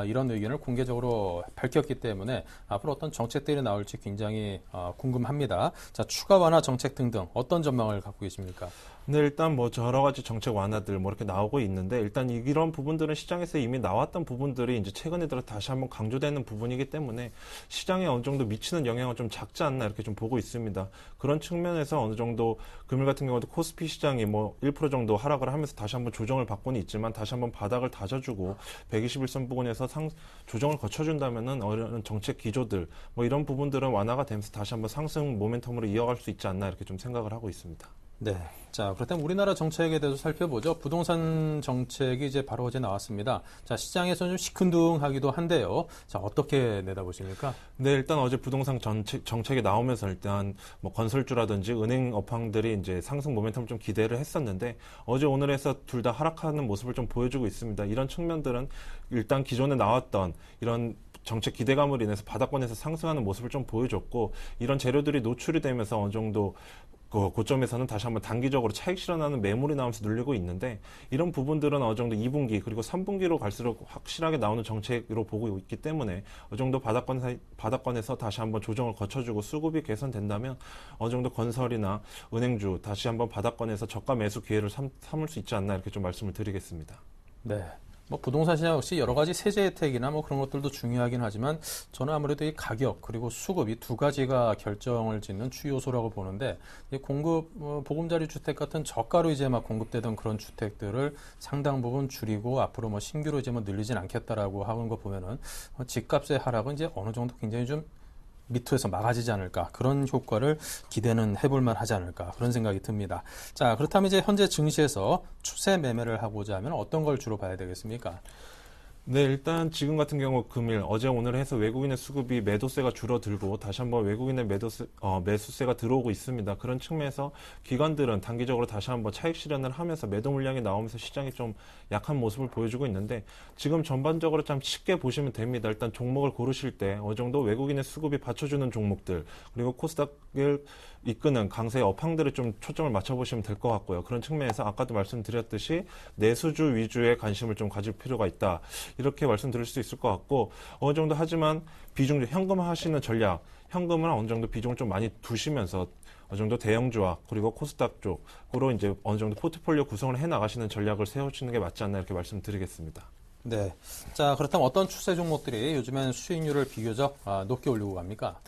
이런 의견을 공개적으로 밝혔기 때문에 앞으로 어떤 정책들이 나올지 굉장히 궁금합니다. 자, 추가 완화 정책 등등 어떤 전망을 갖고 계십니까? 네, 일단 뭐 여러 가지 정책 완화들 뭐 이렇게 나오고 있는데 일단 이런 부분들은 시장에서 이미 나왔던 부분들이 이제 최근에 들어 다시 한번 강조되는 부분이기 때문에 시장에 어느 정도 미치는 영향은 좀 작지 않나 이렇게 좀 보고 있습니다. 그런 측면에서 어느 정도 금일 같은 경우도 코스피 시장이 뭐 1% 정도 하락을 하면서 다시 한번 조정을 받고는 있지만 다시 한번 바닥을 다져주고 121선 부근에서 조정을 거쳐준다면은 어떤 정책 기조들 뭐 이런 부분들은 완화가 되면서 다시 한번 상승 모멘텀으로 이어갈 수 있지 않나 이렇게 좀 생각을 하고 있습니다. 네. 자, 그렇다면 우리나라 정책에 대해서 살펴보죠. 부동산 정책이 이제 바로 어제 나왔습니다. 자, 시장에서는 좀 시큰둥하기도 한데요. 자, 어떻게 내다보십니까? 네, 일단 어제 부동산 정책이 나오면서 일단 뭐 건설주라든지 은행 업황들이 이제 상승 모멘텀을 좀 기대를 했었는데 어제 오늘에서 둘 다 하락하는 모습을 좀 보여주고 있습니다. 이런 측면들은 일단 기존에 나왔던 이런 정책 기대감으로 인해서 바닥권에서 상승하는 모습을 좀 보여줬고 이런 재료들이 노출이 되면서 어느 정도 고점에서는 다시 한번 단기적으로 차익 실현하는 매물이 나오면서 눌리고 있는데 이런 부분들은 어느 정도 2분기 그리고 3분기로 갈수록 확실하게 나오는 정책으로 보고 있기 때문에 어느 정도 바닥권에서 다시 한번 조정을 거쳐주고 수급이 개선된다면 어느 정도 건설이나 은행주 다시 한번 바닥권에서 저가 매수 기회를 삼을 수 있지 않나 이렇게 좀 말씀을 드리겠습니다. 네. 뭐 부동산 시장 역시 여러 가지 세제 혜택이나 뭐 그런 것들도 중요하긴 하지만 저는 아무래도 이 가격 그리고 수급 이 두 가지가 결정을 짓는 주요 요소라고 보는데 이 공급 보금자리 주택 같은 저가로 이제 막 공급되던 그런 주택들을 상당 부분 줄이고 앞으로 뭐 신규로 이제 뭐 늘리진 않겠다라고 하는 거 보면은 집값의 하락은 이제 어느 정도 굉장히 좀 밑에서 막아지지 않을까 그런 효과를 기대는 해볼만 하지 않을까 그런 생각이 듭니다. 자, 그렇다면 이제 현재 증시에서 추세 매매를 하고자 하면 어떤 걸 주로 봐야 되겠습니까? 네, 일단 지금 같은 경우 금일, 어제 오늘 해서 외국인의 수급이 매도세가 줄어들고 다시 한번 외국인의 매수세가 들어오고 있습니다. 그런 측면에서 기관들은 단기적으로 다시 한번 차익 실현을 하면서 매도 물량이 나오면서 시장이 좀 약한 모습을 보여주고 있는데 지금 전반적으로 좀 쉽게 보시면 됩니다. 일단 종목을 고르실 때 어느 정도 외국인의 수급이 받쳐주는 종목들 그리고 코스닥을 이끄는 강세의 업황들을 좀 초점을 맞춰보시면 될 것 같고요. 그런 측면에서 아까도 말씀드렸듯이 내수주 위주의 관심을 좀 가질 필요가 있다. 이렇게 말씀드릴 수 있을 것 같고 어느 정도 하지만 비중 현금 하시는 전략, 현금을 어느 정도 비중을 좀 많이 두시면서 어느 정도 대형주와 그리고 코스닥 쪽으로 이제 어느 정도 포트폴리오 구성을 해 나가시는 전략을 세우시는 게 맞지 않나 이렇게 말씀드리겠습니다. 네. 자, 그렇다면 어떤 추세 종목들이 요즘엔 수익률을 비교적 높게 올리고 갑니까?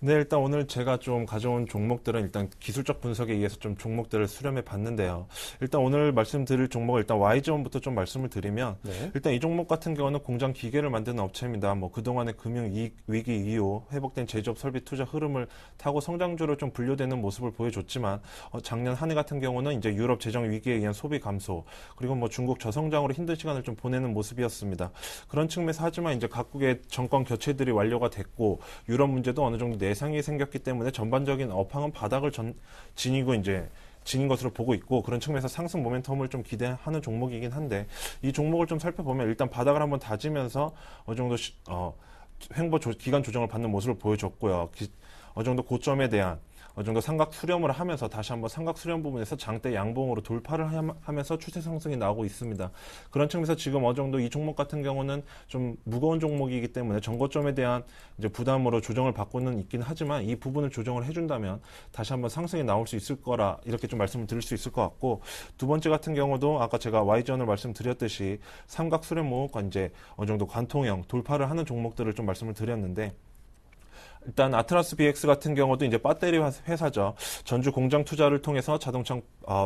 네, 일단 오늘 제가 좀 가져온 종목들은 일단 기술적 분석에 의해서 좀 종목들을 수렴해 봤는데요. 일단 오늘 말씀드릴 종목은 일단 Y존부터 좀 말씀을 드리면 네. 일단 이 종목 같은 경우는 공장 기계를 만드는 업체입니다. 뭐 그동안의 금융 위기 이후 회복된 제조업 설비 투자 흐름을 타고 성장주로 좀 분류되는 모습을 보여줬지만 작년 한 해 같은 경우는 이제 유럽 재정 위기에 의한 소비 감소 그리고 뭐 중국 저성장으로 힘든 시간을 좀 보내는 모습이었습니다. 그런 측면에서 하지만 이제 각국의 정권 교체들이 완료가 됐고 유럽 문제도 어느 정도 내상이 생겼기 때문에 전반적인 업황은 바닥을 지닌 것으로 보고 있고 그런 측면에서 상승 모멘텀을 좀 기대하는 종목이긴 한데 이 종목을 좀 살펴보면 일단 바닥을 한번 다지면서 어느 정도 기간 조정을 받는 모습을 보여줬고요. 어느 정도 고점에 대한 어느 정도 삼각 수렴을 하면서 다시 한번 삼각 수렴 부분에서 장대 양봉으로 돌파를 하면서 추세 상승이 나오고 있습니다. 그런 측면에서 지금 어느 정도 이 종목 같은 경우는 좀 무거운 종목이기 때문에 전고점에 대한 이제 부담으로 조정을 받고는 있긴 하지만 이 부분을 조정을 해준다면 다시 한번 상승이 나올 수 있을 거라 이렇게 좀 말씀을 드릴 수 있을 것 같고 두 번째 같은 경우도 아까 제가 Y전을 말씀드렸듯이 삼각 수렴 모음과 이제 어느 정도 관통형 돌파를 하는 종목들을 좀 말씀을 드렸는데 일단 아트라스 BX 같은 경우도 이제 배터리 회사죠. 전주 공장 투자를 통해서 자동차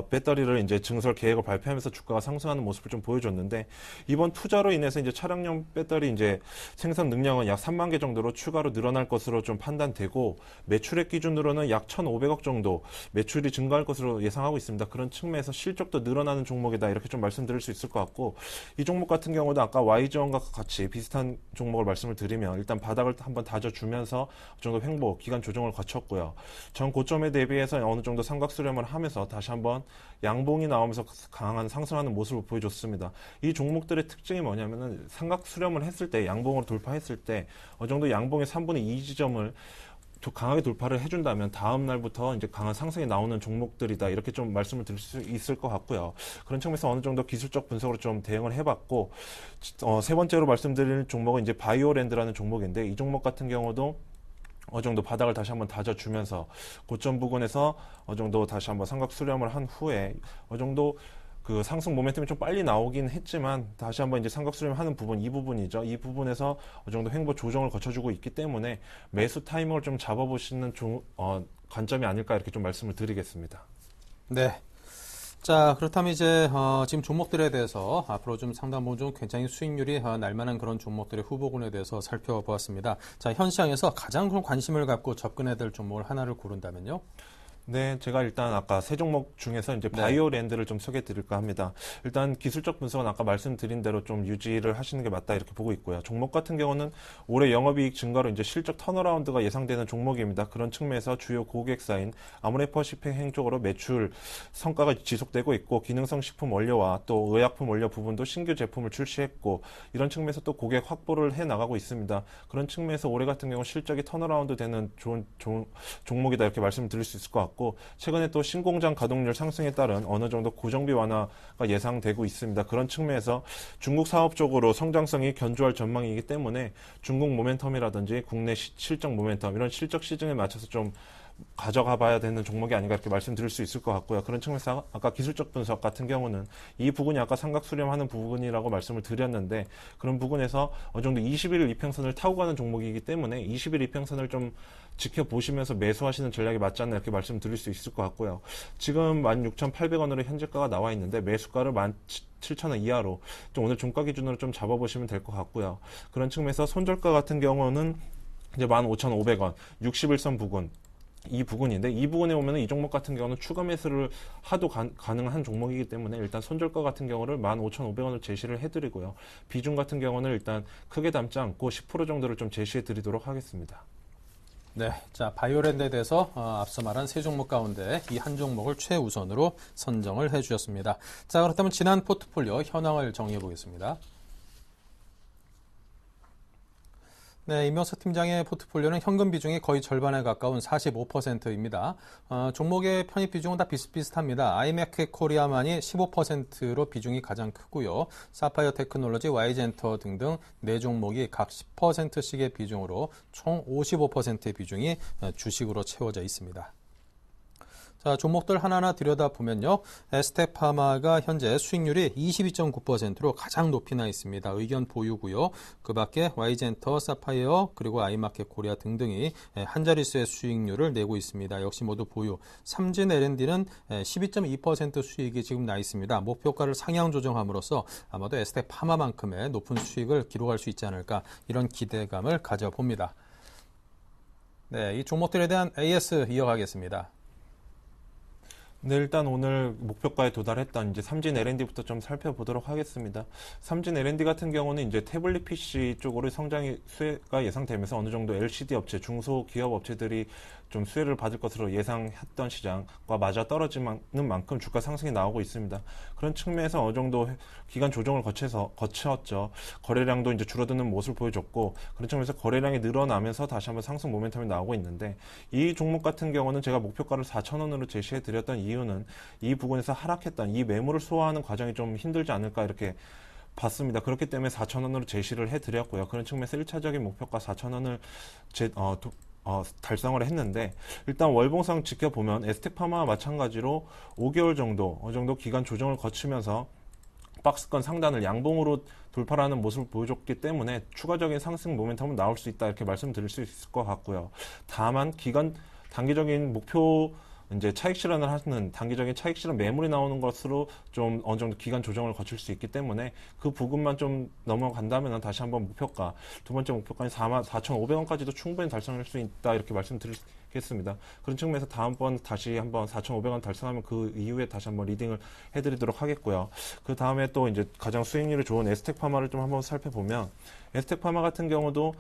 배터리를 이제 증설 계획을 발표하면서 주가가 상승하는 모습을 좀 보여줬는데 이번 투자로 인해서 이제 차량용 배터리 이제 생산 능력은 약 3만 개 정도로 추가로 늘어날 것으로 좀 판단되고 매출액 기준으로는 약 1,500억 정도 매출이 증가할 것으로 예상하고 있습니다. 그런 측면에서 실적도 늘어나는 종목이다 이렇게 좀 말씀드릴 수 있을 것 같고 이 종목 같은 경우도 아까 Y전과 같이 비슷한 종목을 말씀을 드리면 일단 바닥을 한번 다져주면서 어느 정도 횡보, 기간 조정을 거쳤고요. 전 고점에 대비해서 어느 정도 삼각 수렴을 하면서 다시 한번 양봉이 나오면서 강한 상승하는 모습을 보여줬습니다. 이 종목들의 특징이 뭐냐면은 삼각 수렴을 했을 때, 양봉으로 돌파했을 때 어느 정도 양봉의 3분의 2 지점을 강하게 돌파를 해준다면 다음 날부터 이제 강한 상승이 나오는 종목들이다 이렇게 좀 말씀을 드릴 수 있을 것 같고요. 그런 측면에서 어느 정도 기술적 분석으로 좀 대응을 해봤고 세 번째로 말씀드릴 종목은 이제 바이오랜드라는 종목인데 이 종목 같은 경우도 어느 정도 바닥을 다시 한번 다져주면서 고점 부근에서 어느 정도 다시 한번 삼각 수렴을 한 후에 어느 정도 그 상승 모멘텀이 좀 빨리 나오긴 했지만 다시 한번 이제 삼각 수렴하는 부분 이 부분이죠. 이 부분에서 어느 정도 횡보 조정을 거쳐주고 있기 때문에 매수 타이밍을 좀 잡아보시는 관점이 아닐까 이렇게 좀 말씀을 드리겠습니다. 네. 자, 그렇다면 이제 지금 종목들에 대해서 앞으로 좀 상당 부분 좀 굉장히 수익률이 날만한 그런 종목들의 후보군에 대해서 살펴보았습니다. 자, 현 시장에서 가장 큰 관심을 갖고 접근해야 될 종목을 하나를 고른다면요? 네, 제가 일단 아까 세 종목 중에서 이제 바이오랜드를 좀 소개해 드릴까 합니다. 일단 기술적 분석은 아까 말씀드린 대로 좀 유지를 하시는 게 맞다 이렇게 보고 있고요. 종목 같은 경우는 올해 영업이익 증가로 이제 실적 턴어라운드가 예상되는 종목입니다. 그런 측면에서 주요 고객사인 아모레퍼시픽행 쪽으로 매출 성과가 지속되고 있고 기능성 식품 원료와 또 의약품 원료 부분도 신규 제품을 출시했고 이런 측면에서 또 고객 확보를 해 나가고 있습니다. 그런 측면에서 올해 같은 경우 실적이 턴어라운드 되는 좋은 종목이다 이렇게 말씀드릴 수 있을 것 같고 최근에 또 신공장 가동률 상승에 따른 어느 정도 고정비 완화가 예상되고 있습니다. 그런 측면에서 중국 사업 쪽으로 성장성이 견조할 전망이기 때문에 중국 모멘텀이라든지 국내 실적 모멘텀 이런 실적 시즌에 맞춰서 좀 가져가 봐야 되는 종목이 아닌가 이렇게 말씀드릴 수 있을 것 같고요. 그런 측면에서 아까 기술적 분석 같은 경우는 이 부분이 아까 삼각 수렴하는 부분이라고 말씀을 드렸는데 그런 부분에서 어느 정도 21일 이평선을 타고 가는 종목이기 때문에 20일 이평선을 좀 지켜보시면서 매수하시는 전략이 맞지 않나 이렇게 말씀드릴 수 있을 것 같고요. 지금 16,800원으로 현재가가 나와 있는데 매수가를 17,000원 이하로 좀 오늘 종가 기준으로 좀 잡아보시면 될 것 같고요. 그런 측면에서 손절가 같은 경우는 이제 15,500원, 61선 부근 이 부분인데 이 부분에 오면 이 종목 같은 경우는 추가 매수를 하도 가능한 종목이기 때문에 일단 손절가 같은 경우를 15,500원을 제시를 해드리고요. 비중 같은 경우는 일단 크게 담지 않고 10% 정도를 좀 제시해 드리도록 하겠습니다. 네, 자 바이오랜드에 대해서 앞서 말한 세 종목 가운데 이 한 종목을 최우선으로 선정을 해주셨습니다. 자 그렇다면 지난 포트폴리오 현황을 정리해 보겠습니다. 네, 임명석 팀장의 포트폴리오는 현금 비중이 거의 절반에 가까운 45%입니다. 종목의 편입 비중은 다 비슷비슷합니다. 아이마켓 코리아만이 15%로 비중이 가장 크고요. 사파이어 테크놀로지, YG엔터 등등 네 종목이 각 10%씩의 비중으로 총 55%의 비중이 주식으로 채워져 있습니다. 자, 종목들 하나하나 들여다보면요. 에스테파마가 현재 수익률이 22.9%로 가장 높이 나 있습니다. 의견 보유고요. 그 밖에 YG엔터, 사파이어, 그리고 아이마켓 코리아 등등이 한 자릿수의 수익률을 내고 있습니다. 역시 모두 보유. 삼진 L&D는 12.2% 수익이 지금 나 있습니다. 목표가를 상향 조정함으로써 아마도 에스테파마만큼의 높은 수익을 기록할 수 있지 않을까 이런 기대감을 가져봅니다. 네, 이 종목들에 대한 AS 이어가겠습니다. 네, 일단 오늘 목표가에 도달했던 이제 삼진 L&D부터 좀 살펴보도록 하겠습니다. 삼진 L&D 같은 경우는 이제 태블릿 PC 쪽으로 성장이 수혜가 예상되면서 어느 정도 LCD 업체, 중소기업 업체들이 좀 수혜를 받을 것으로 예상했던 시장과 맞아 떨어지는 만큼 주가 상승이 나오고 있습니다. 그런 측면에서 어느 정도 기간 조정을 거쳤죠. 거래량도 이제 줄어드는 모습을 보여줬고 그런 측면에서 거래량이 늘어나면서 다시 한번 상승 모멘텀이 나오고 있는데 이 종목 같은 경우는 제가 목표가를 4,000원으로 제시해 드렸던 이유는 이 부분에서 하락했던 이 매물을 소화하는 과정이 좀 힘들지 않을까 이렇게 봤습니다. 그렇기 때문에 4,000원으로 제시를 해드렸고요. 그런 측면에서 1차적인 목표가 4,000원을 달성을 했는데 일단 월봉상 지켜보면 에스테파마와 마찬가지로 5개월 정도 어느 정도 기간 조정을 거치면서 박스권 상단을 양봉으로 돌파하는 모습을 보여줬기 때문에 추가적인 상승 모멘텀은 나올 수 있다 이렇게 말씀드릴 수 있을 것 같고요. 다만 단기적인 목표 이제 차익 실현을 하는 단기적인 차익 실현 매물이 나오는 것으로 좀 어느 정도 기간 조정을 거칠 수 있기 때문에 그 부분만 좀 넘어간다면 다시 한번 목표가 두 번째 목표가인 44,500원까지도 충분히 달성할 수 있다 이렇게 말씀드리겠습니다. 그런 측면에서 다음번 다시 한번 4,500원 달성하면 그 이후에 다시 한번 리딩을 해드리도록 하겠고요. 그 다음에 또 이제 가장 수익률이 좋은 에스텍파마를 좀 한번 살펴보면 에스텍파마 같은 경우도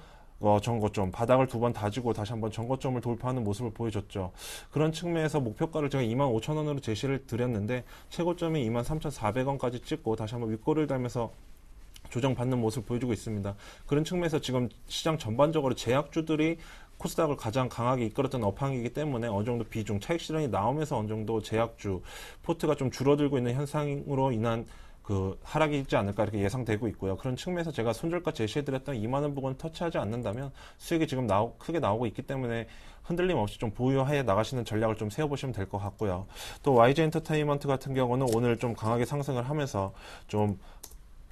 전고점, 바닥을 두 번 다지고 다시 한번 전고점을 돌파하는 모습을 보여줬죠. 그런 측면에서 목표가를 제가 25,000원으로 제시를 드렸는데 최고점이 23,400원까지 찍고 다시 한번 윗골을 달면서 조정받는 모습을 보여주고 있습니다. 그런 측면에서 지금 시장 전반적으로 제약주들이 코스닥을 가장 강하게 이끌었던 업황이기 때문에 어느 정도 비중, 차익 실현이 나오면서 어느 정도 제약주, 포트가 좀 줄어들고 있는 현상으로 인한 그 하락이 있지 않을까 이렇게 예상되고 있고요. 그런 측면에서 제가 손절가 제시해드렸던 2만원 부분 터치하지 않는다면 수익이 지금 크게 나오고 있기 때문에 흔들림 없이 좀 보유해 나가시는 전략을 좀 세워보시면 될 것 같고요. 또 YG 엔터테인먼트 같은 경우는 오늘 좀 강하게 상승을 하면서 좀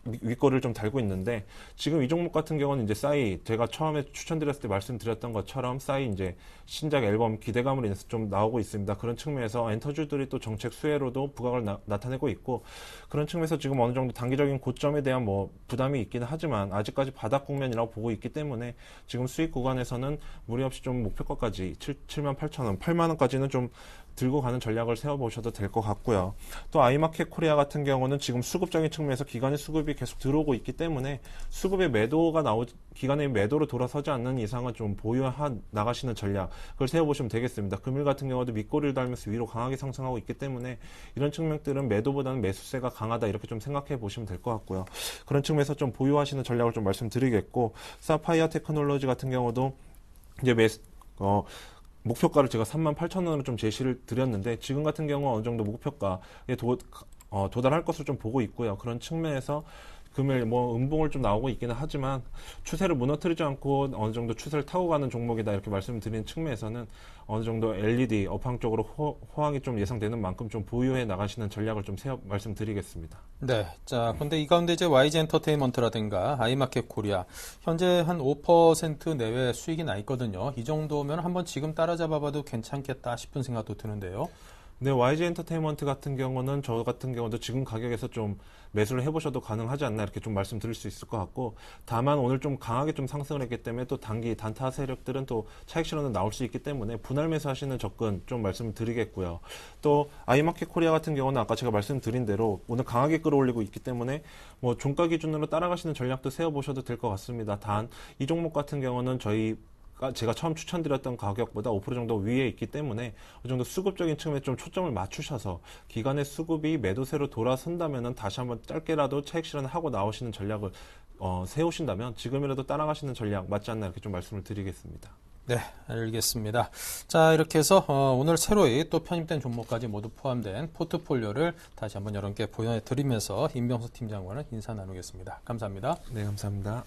윗골을 좀 달고 있는데 지금 이 종목 같은 경우는 이제 싸이 제가 처음에 추천드렸을 때 말씀드렸던 것처럼 싸이 이제 신작 앨범 기대감으로 인해서 좀 나오고 있습니다. 그런 측면에서 엔터주들이 또 정책 수혜로도 부각을 나타내고 있고 그런 측면에서 지금 어느 정도 단기적인 고점에 대한 부담이 있기는 하지만 아직까지 바닥 국면이라고 보고 있기 때문에 지금 수익 구간에서는 무리 없이 좀 목표가까지 78,000원, 8만원까지는 좀 들고 가는 전략을 세워보셔도 될 것 같고요. 또 아이마켓 코리아 같은 경우는 지금 수급적인 측면에서 기관의 수급이 계속 들어오고 있기 때문에 수급의 기관의 매도로 돌아서지 않는 이상은 좀 나가시는 전략 그걸 세워보시면 되겠습니다. 금일 같은 경우도 밑꼬리를 달면서 위로 강하게 상승하고 있기 때문에 이런 측면들은 매도보다는 매수세가 강하다 이렇게 좀 생각해 보시면 될 것 같고요. 그런 측면에서 좀 보유하시는 전략을 좀 말씀드리겠고 사파이어 테크놀로지 같은 경우도 이제 목표가를 제가 38,000원으로 좀 제시를 드렸는데 지금 같은 경우 어느 정도 목표가에 도달할 것으로 좀 보고 있고요. 그런 측면에서 금일 음봉을 좀 나오고 있기는 하지만 추세를 무너뜨리지 않고 어느 정도 추세를 타고 가는 종목이다 이렇게 말씀드리는 측면에서는 어느 정도 LED 업황 쪽으로 호황이 좀 예상되는 만큼 좀 보유해 나가시는 전략을 좀 말씀드리겠습니다. 네. 자, 근데 이 가운데 이제 YG 엔터테인먼트라든가 아이마켓 코리아 현재 한 5% 내외 수익이 나 있거든요. 이 정도면 한번 지금 따라잡아봐도 괜찮겠다 싶은 생각도 드는데요. 네, YG 엔터테인먼트 같은 경우는 저 같은 경우도 지금 가격에서 좀 매수를 해보셔도 가능하지 않나 이렇게 좀 말씀드릴 수 있을 것 같고, 다만 오늘 좀 강하게 좀 상승을 했기 때문에 또 단기 단타 세력들은 또 차익 실현은 나올 수 있기 때문에 분할 매수하시는 접근 좀 말씀을 드리겠고요. 또 아이마켓 코리아 같은 경우는 아까 제가 말씀드린 대로 오늘 강하게 끌어올리고 있기 때문에 뭐 종가 기준으로 따라가시는 전략도 세워보셔도 될 것 같습니다. 단 이 종목 같은 경우는 제가 처음 추천드렸던 가격보다 5% 정도 위에 있기 때문에 그 정도 수급적인 측면에 좀 초점을 맞추셔서 기간의 수급이 매도세로 돌아선다면 다시 한번 짧게라도 차익 실현을 하고 나오시는 전략을 세우신다면 지금이라도 따라가시는 전략 맞지 않나 이렇게 좀 말씀을 드리겠습니다. 네, 알겠습니다. 자, 이렇게 해서 오늘 새로이 또 편입된 종목까지 모두 포함된 포트폴리오를 다시 한번 여러분께 보여드리면서 임병수 팀장과는 인사 나누겠습니다. 감사합니다. 네, 감사합니다.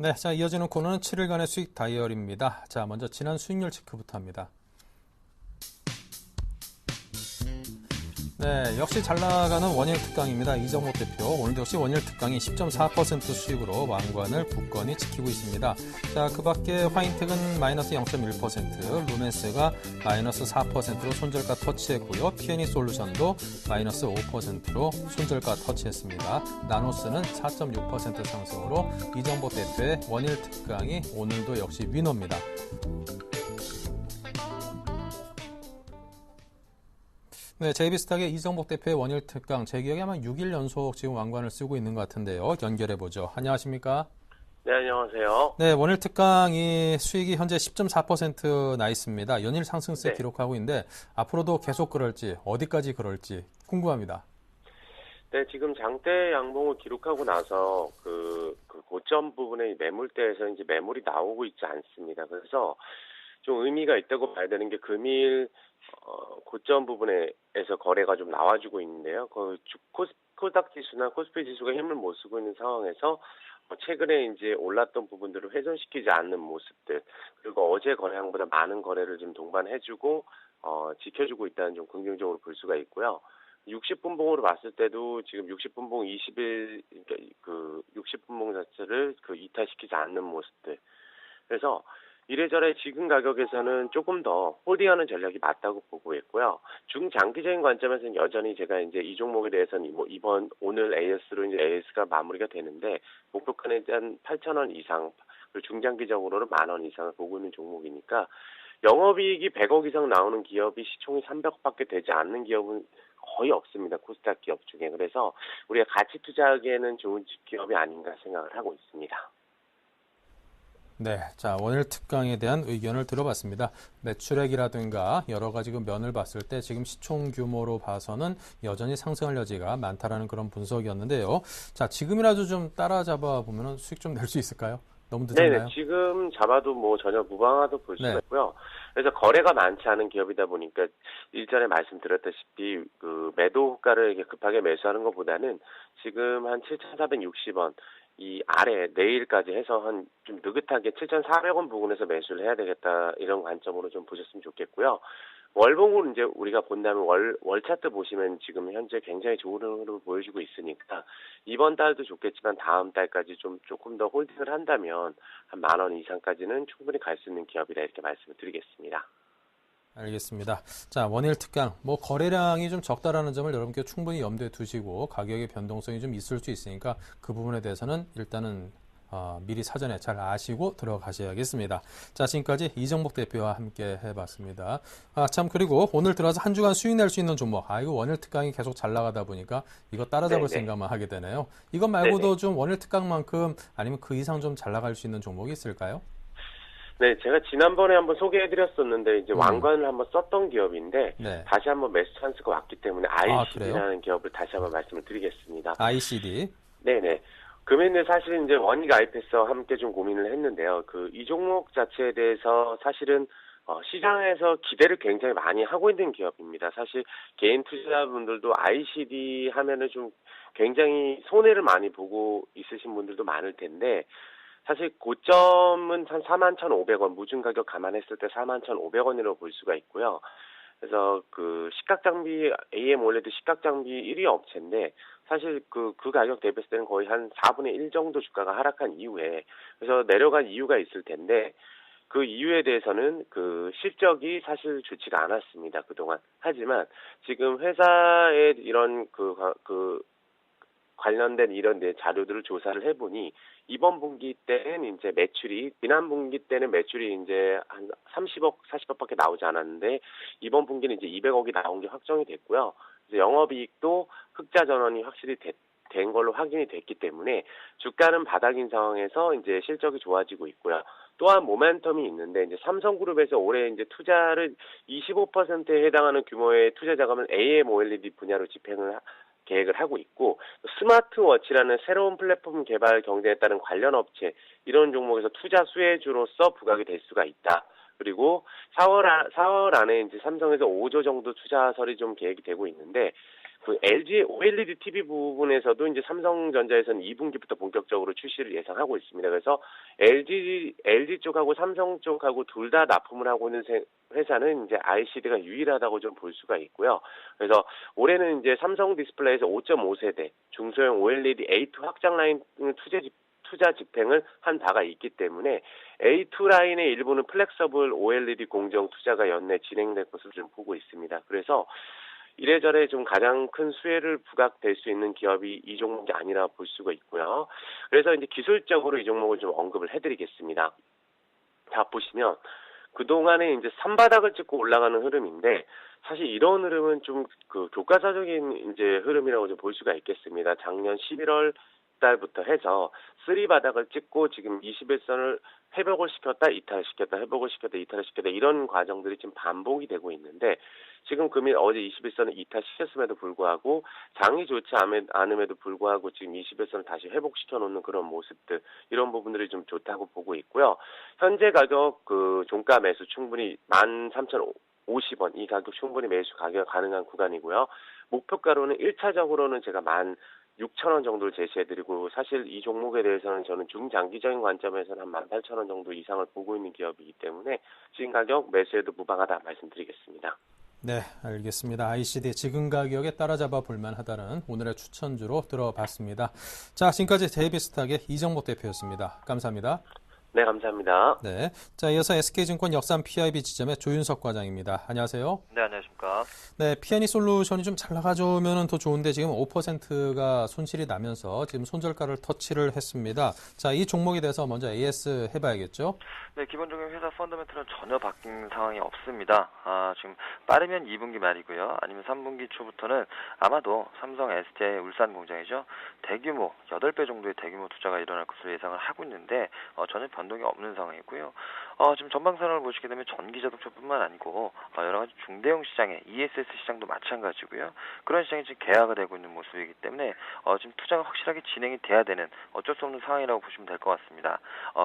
네, 자, 이어지는 코너는 7일간의 수익 다이어리입니다. 자, 먼저 지난 수익률 체크부터 합니다. 네, 역시 잘 나가는 원일 특강입니다. 이정모 대표. 오늘도 역시 원일 특강이 10.4% 수익으로 왕관을 굳건히 지키고 있습니다. 자, 그 밖에 화인텍은 마이너스 0.1%, 루멘스가 마이너스 4%로 손절가 터치했고요. P&E 솔루션도 마이너스 5%로 손절가 터치했습니다. 나노스는 4.6% 상승으로 이정모 대표의 원일 특강이 오늘도 역시 위너입니다. 네, JB스탁의 이정복 대표의 원일 특강, 제 기억에 아마 6일 연속 지금 왕관을 쓰고 있는 것 같은데요. 연결해보죠. 안녕하십니까? 네, 안녕하세요. 네, 원일 특강이 수익이 현재 10.4% 있습니다. 연일 상승세 네. 기록하고 있는데 앞으로도 계속 그럴지, 어디까지 그럴지 궁금합니다. 네, 지금 장대 양봉을 기록하고 나서 그 고점 부분의 매물대에서 이제 매물이 나오고 있지 않습니다. 그래서 좀 의미가 있다고 봐야 되는 게 금일 고점 부분에서 거래가 좀 나와주고 있는데요. 그 코스닥 지수나 코스피 지수가 힘을 못 쓰고 있는 상황에서 최근에 이제 올랐던 부분들을 훼손시키지 않는 모습들, 그리고 어제 거래량보다 많은 거래를 좀 동반해주고 지켜주고 있다는 좀 긍정적으로 볼 수가 있고요. 60분봉으로 봤을 때도 지금 60분봉 20일 그 60분봉 자체를 이탈시키지 않는 모습들. 그래서 이래저래 지금 가격에서는 조금 더 홀딩하는 전략이 맞다고 보고 있고요. 중장기적인 관점에서는 여전히 제가 이제 이 종목에 대해서는 오늘 AS로 이제 AS가 마무리가 되는데 목표가에 대한 8,000원 이상, 그리고 중장기적으로는 10,000원 이상을 보고 있는 종목이니까 영업이익이 100억 이상 나오는 기업이 시총이 300억밖에 되지 않는 기업은 거의 없습니다. 코스닥 기업 중에. 그래서 우리가 가치 투자하기에는 좋은 기업이 아닌가 생각을 하고 있습니다. 네, 자, 원일 특강에 대한 의견을 들어봤습니다. 매출액이라든가 여러 가지 그 면을 봤을 때 지금 시총 규모로 봐서는 여전히 상승할 여지가 많다라는 그런 분석이었는데요. 자, 지금이라도 좀 따라잡아 보면 수익 좀 낼 수 있을까요? 너무 늦었나요? 네, 지금 잡아도 전혀 무방하다고 볼 수가 네. 있고요. 그래서 거래가 많지 않은 기업이다 보니까 일전에 말씀드렸다시피 그 매도 호가를 이렇게 급하게 매수하는 것보다는 지금 한 7,460원 이 아래 내일까지 해서 한 좀 느긋하게 7,400원 부근에서 매수를 해야 되겠다, 이런 관점으로 좀 보셨으면 좋겠고요. 월봉으로 이제 우리가 본다면 월 차트 보시면 지금 현재 굉장히 좋은 흐름을 보여주고 있으니까 이번 달도 좋겠지만 다음 달까지 조금 더 홀딩을 한다면 한 10,000원 이상까지는 충분히 갈 수 있는 기업이라 이렇게 말씀을 드리겠습니다. 알겠습니다. 자, 원일 특강, 거래량이 좀 적다라는 점을 여러분께 충분히 염두에 두시고 가격의 변동성이 좀 있을 수 있으니까 그 부분에 대해서는 일단은 미리 사전에 잘 아시고 들어가셔야겠습니다. 자, 지금까지 이정복 대표와 함께 해봤습니다. 참, 그리고 오늘 들어서 한 주간 수익 낼 수 있는 종목, 이거 원일 특강이 계속 잘 나가다 보니까 이거 따라잡을 네네. 생각만 하게 되네요. 이것 말고도 네네. 좀 원일 특강만큼 아니면 그 이상 좀 잘 나갈 수 있는 종목이 있을까요? 네, 제가 지난번에 한번 소개해드렸었는데 이제 왕관을 한번 썼던 기업인데 네. 다시 한번 매수 찬스가 왔기 때문에 그래요? ICD라는 기업을 다시 한번 말씀을 드리겠습니다. ICD. 네네. 금액은 사실 이제 원익 아이패스와 함께 좀 고민을 했는데요. 이 종목 자체에 대해서 사실은 시장에서 기대를 굉장히 많이 하고 있는 기업입니다. 사실 개인 투자자분들도 ICD 하면은 좀 굉장히 손해를 많이 보고 있으신 분들도 많을 텐데 사실 고점은 한 41,500원, 무중 가격 감안했을 때 41,500원이라고 볼 수가 있고요. 그래서 시각장비, AM OLED 시각장비 1위 업체인데 사실 그 가격 대비했을 때는 거의 한 4분의 1 정도 주가가 하락한 이후에 그래서 내려간 이유가 있을 텐데 그 이유에 대해서는 실적이 사실 좋지가 않았습니다, 그동안. 하지만 지금 회사의 이런 관련된 이런 자료들을 조사를 해보니 이번 분기 때는 이제 매출이 지난 분기 때는 매출이 이제 한 30억, 40억밖에 나오지 않았는데 이번 분기는 이제 200억이 나온 게 확정이 됐고요. 이제 영업이익도 흑자 전환이 확실히 된 걸로 확인이 됐기 때문에 주가는 바닥인 상황에서 이제 실적이 좋아지고 있고요. 또한 모멘텀이 있는데 이제 삼성그룹에서 올해 이제 투자를 25%에 해당하는 규모의 투자 자금을 AM OLED 분야로 집행을 계획을 하고 있고 스마트워치라는 새로운 플랫폼 개발 경쟁에 따른 관련 업체 이런 종목에서 투자 수혜주로서 부각이 될 수가 있다. 그리고 4월 안에 이제 삼성에서 5조 정도 투자설이 좀 계획이 되고 있는데 LG OLED TV 부분에서도 이제 삼성전자에서는 2분기부터 본격적으로 출시를 예상하고 있습니다. 그래서 LG 쪽하고 삼성 쪽하고 둘 다 납품을 하고 있는 회사는 이제 ICD가 유일하다고 좀 볼 수가 있고요. 그래서 올해는 이제 삼성 디스플레이에서 5.5세대 중소형 OLED A2 확장 라인 투자 집행을 한 바가 있기 때문에 A2 라인의 일부는 플렉서블 OLED 공정 투자가 연내 진행될 것으로 좀 보고 있습니다. 그래서 이래저래 좀 가장 큰 수혜를 부각될 수 있는 기업이 이 종목이 아니라 볼 수가 있고요. 그래서 이제 기술적으로 이 종목을 좀 언급을 해드리겠습니다. 자, 보시면 그동안에 이제 산바닥을 찍고 올라가는 흐름인데 사실 이런 흐름은 좀 교과서적인 이제 흐름이라고 좀 볼 수가 있겠습니다. 작년 11월 달부터 해서 쓰리바닥을 찍고 지금 21선을 회복을 시켰다 이탈시켰다 회복을 시켰다 이탈시켰다 이런 과정들이 지금 반복이 되고 있는데 지금 금일 어제 21선을 이탈시켰음에도 불구하고 장이 좋지 않음에도 불구하고 지금 21선을 다시 회복시켜 놓는 그런 모습들 이런 부분들이 좀 좋다고 보고 있고요. 현재 가격 종가 매수 충분히 13,050원 이 가격 충분히 매수 가격 가능한 구간이고요. 목표가로는 1차적으로는 제가 16,000원 정도를 제시해드리고 사실 이 종목에 대해서는 저는 중장기적인 관점에서는 한 18,000원 정도 이상을 보고 있는 기업이기 때문에 지금 가격 매수해도 무방하다 말씀드리겠습니다. 네, 알겠습니다. ICD 지금 가격에 따라잡아 볼만하다는 오늘의 추천주로 들어봤습니다. 자, 지금까지 데이비스탁의 이정복 대표였습니다. 감사합니다. 네, 감사합니다. 네, 자, 이어서 SK증권 역삼 PIB 지점의 조윤석 과장입니다. 안녕하세요. 네, 안녕하십니까. 네, P&E 솔루션이 좀 잘 나가주면 더 좋은데 지금 5%가 손실이 나면서 지금 손절가를 터치를 했습니다. 자, 이 종목에 대해서 먼저 AS 해봐야겠죠? 네, 기본적인 회사 펀더멘털은 전혀 바뀐 상황이 없습니다. 지금 빠르면 2분기 말이고요. 아니면 3분기 초부터는 아마도 삼성 SDI 울산 공장이죠. 대규모 8배 정도의 대규모 투자가 일어날 것으로 예상을 하고 있는데 전혀 변동이 없는 상황이고요. 지금 전방 산업을 보시게 되면 전기 자동차뿐만 아니고 여러 가지 중대형 시장의 ESS 시장도 마찬가지고요. 그런 시장이 지금 개화가 되고 있는 모습이기 때문에 지금 투자가 확실하게 진행이 돼야 되는 어쩔 수 없는 상황이라고 보시면 될 것 같습니다.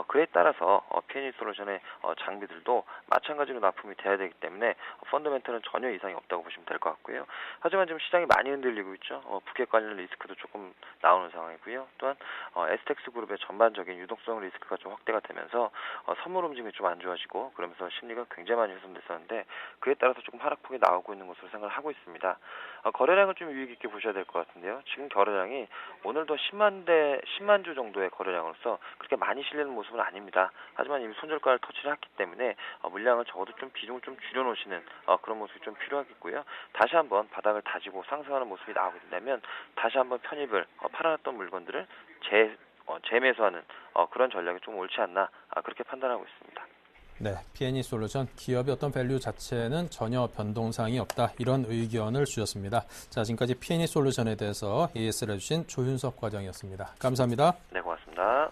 그에 따라서 P&E 솔루션의 장비들도 마찬가지로 납품이 돼야 되기 때문에 펀더멘털은 전혀 이상이 없다고 보시면 될 것 같고요. 하지만 지금 시장이 많이 흔들리고 있죠. 부켓 관련 리스크도 조금 나오는 상황이고요. 또한 STX 그룹의 전반적인 유동성 리스크가 좀 확대가 되면서 선물 움직임이 좀 안 좋아지고 그러면서 심리가 굉장히 많이 훼손됐었는데 그에 따라서 조금 하락폭이 나오고 있는 것으로 생각을 하고 있습니다. 거래량을 좀 유의 깊게 보셔야 될 것 같은데요. 지금 거래량이 오늘도 10만 주 정도의 거래량으로서 그렇게 많이 실리는 모습은 아닙니다. 하지만 이미 손절가를 터치를 했기 때문에 물량을 적어도 좀 비중을 좀 줄여놓으시는 그런 모습이 좀 필요하겠고요. 다시 한번 바닥을 다지고 상승하는 모습이 나오게 된다면 다시 한번 편입을 팔아놨던 물건들을 재매수하는 그런 전략이 좀 옳지 않나 그렇게 판단하고 있습니다. 네, P&E 솔루션 기업의 어떤 밸류 자체는 전혀 변동사항이 없다 이런 의견을 주셨습니다. 자, 지금까지 P&E 솔루션에 대해서 AS를 해주신 조윤석 과장이었습니다. 감사합니다. 네, 고맙습니다.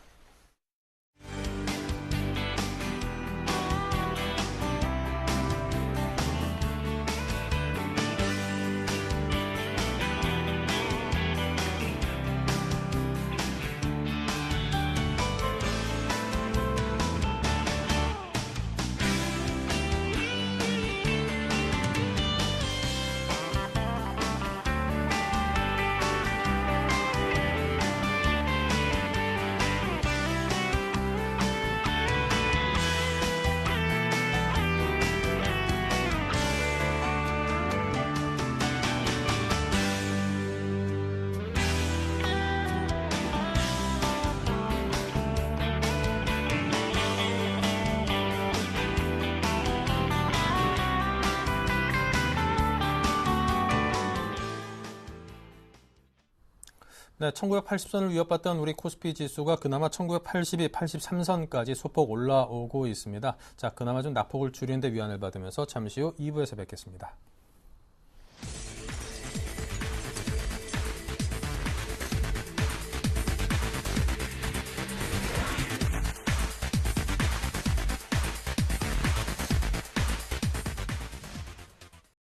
네, 1980선을 위협받던 우리 코스피 지수가 그나마 1982, 83선까지 소폭 올라오고 있습니다. 자, 그나마 좀 낙폭을 줄이는 데 위안을 받으면서 잠시 후 2부에서 뵙겠습니다.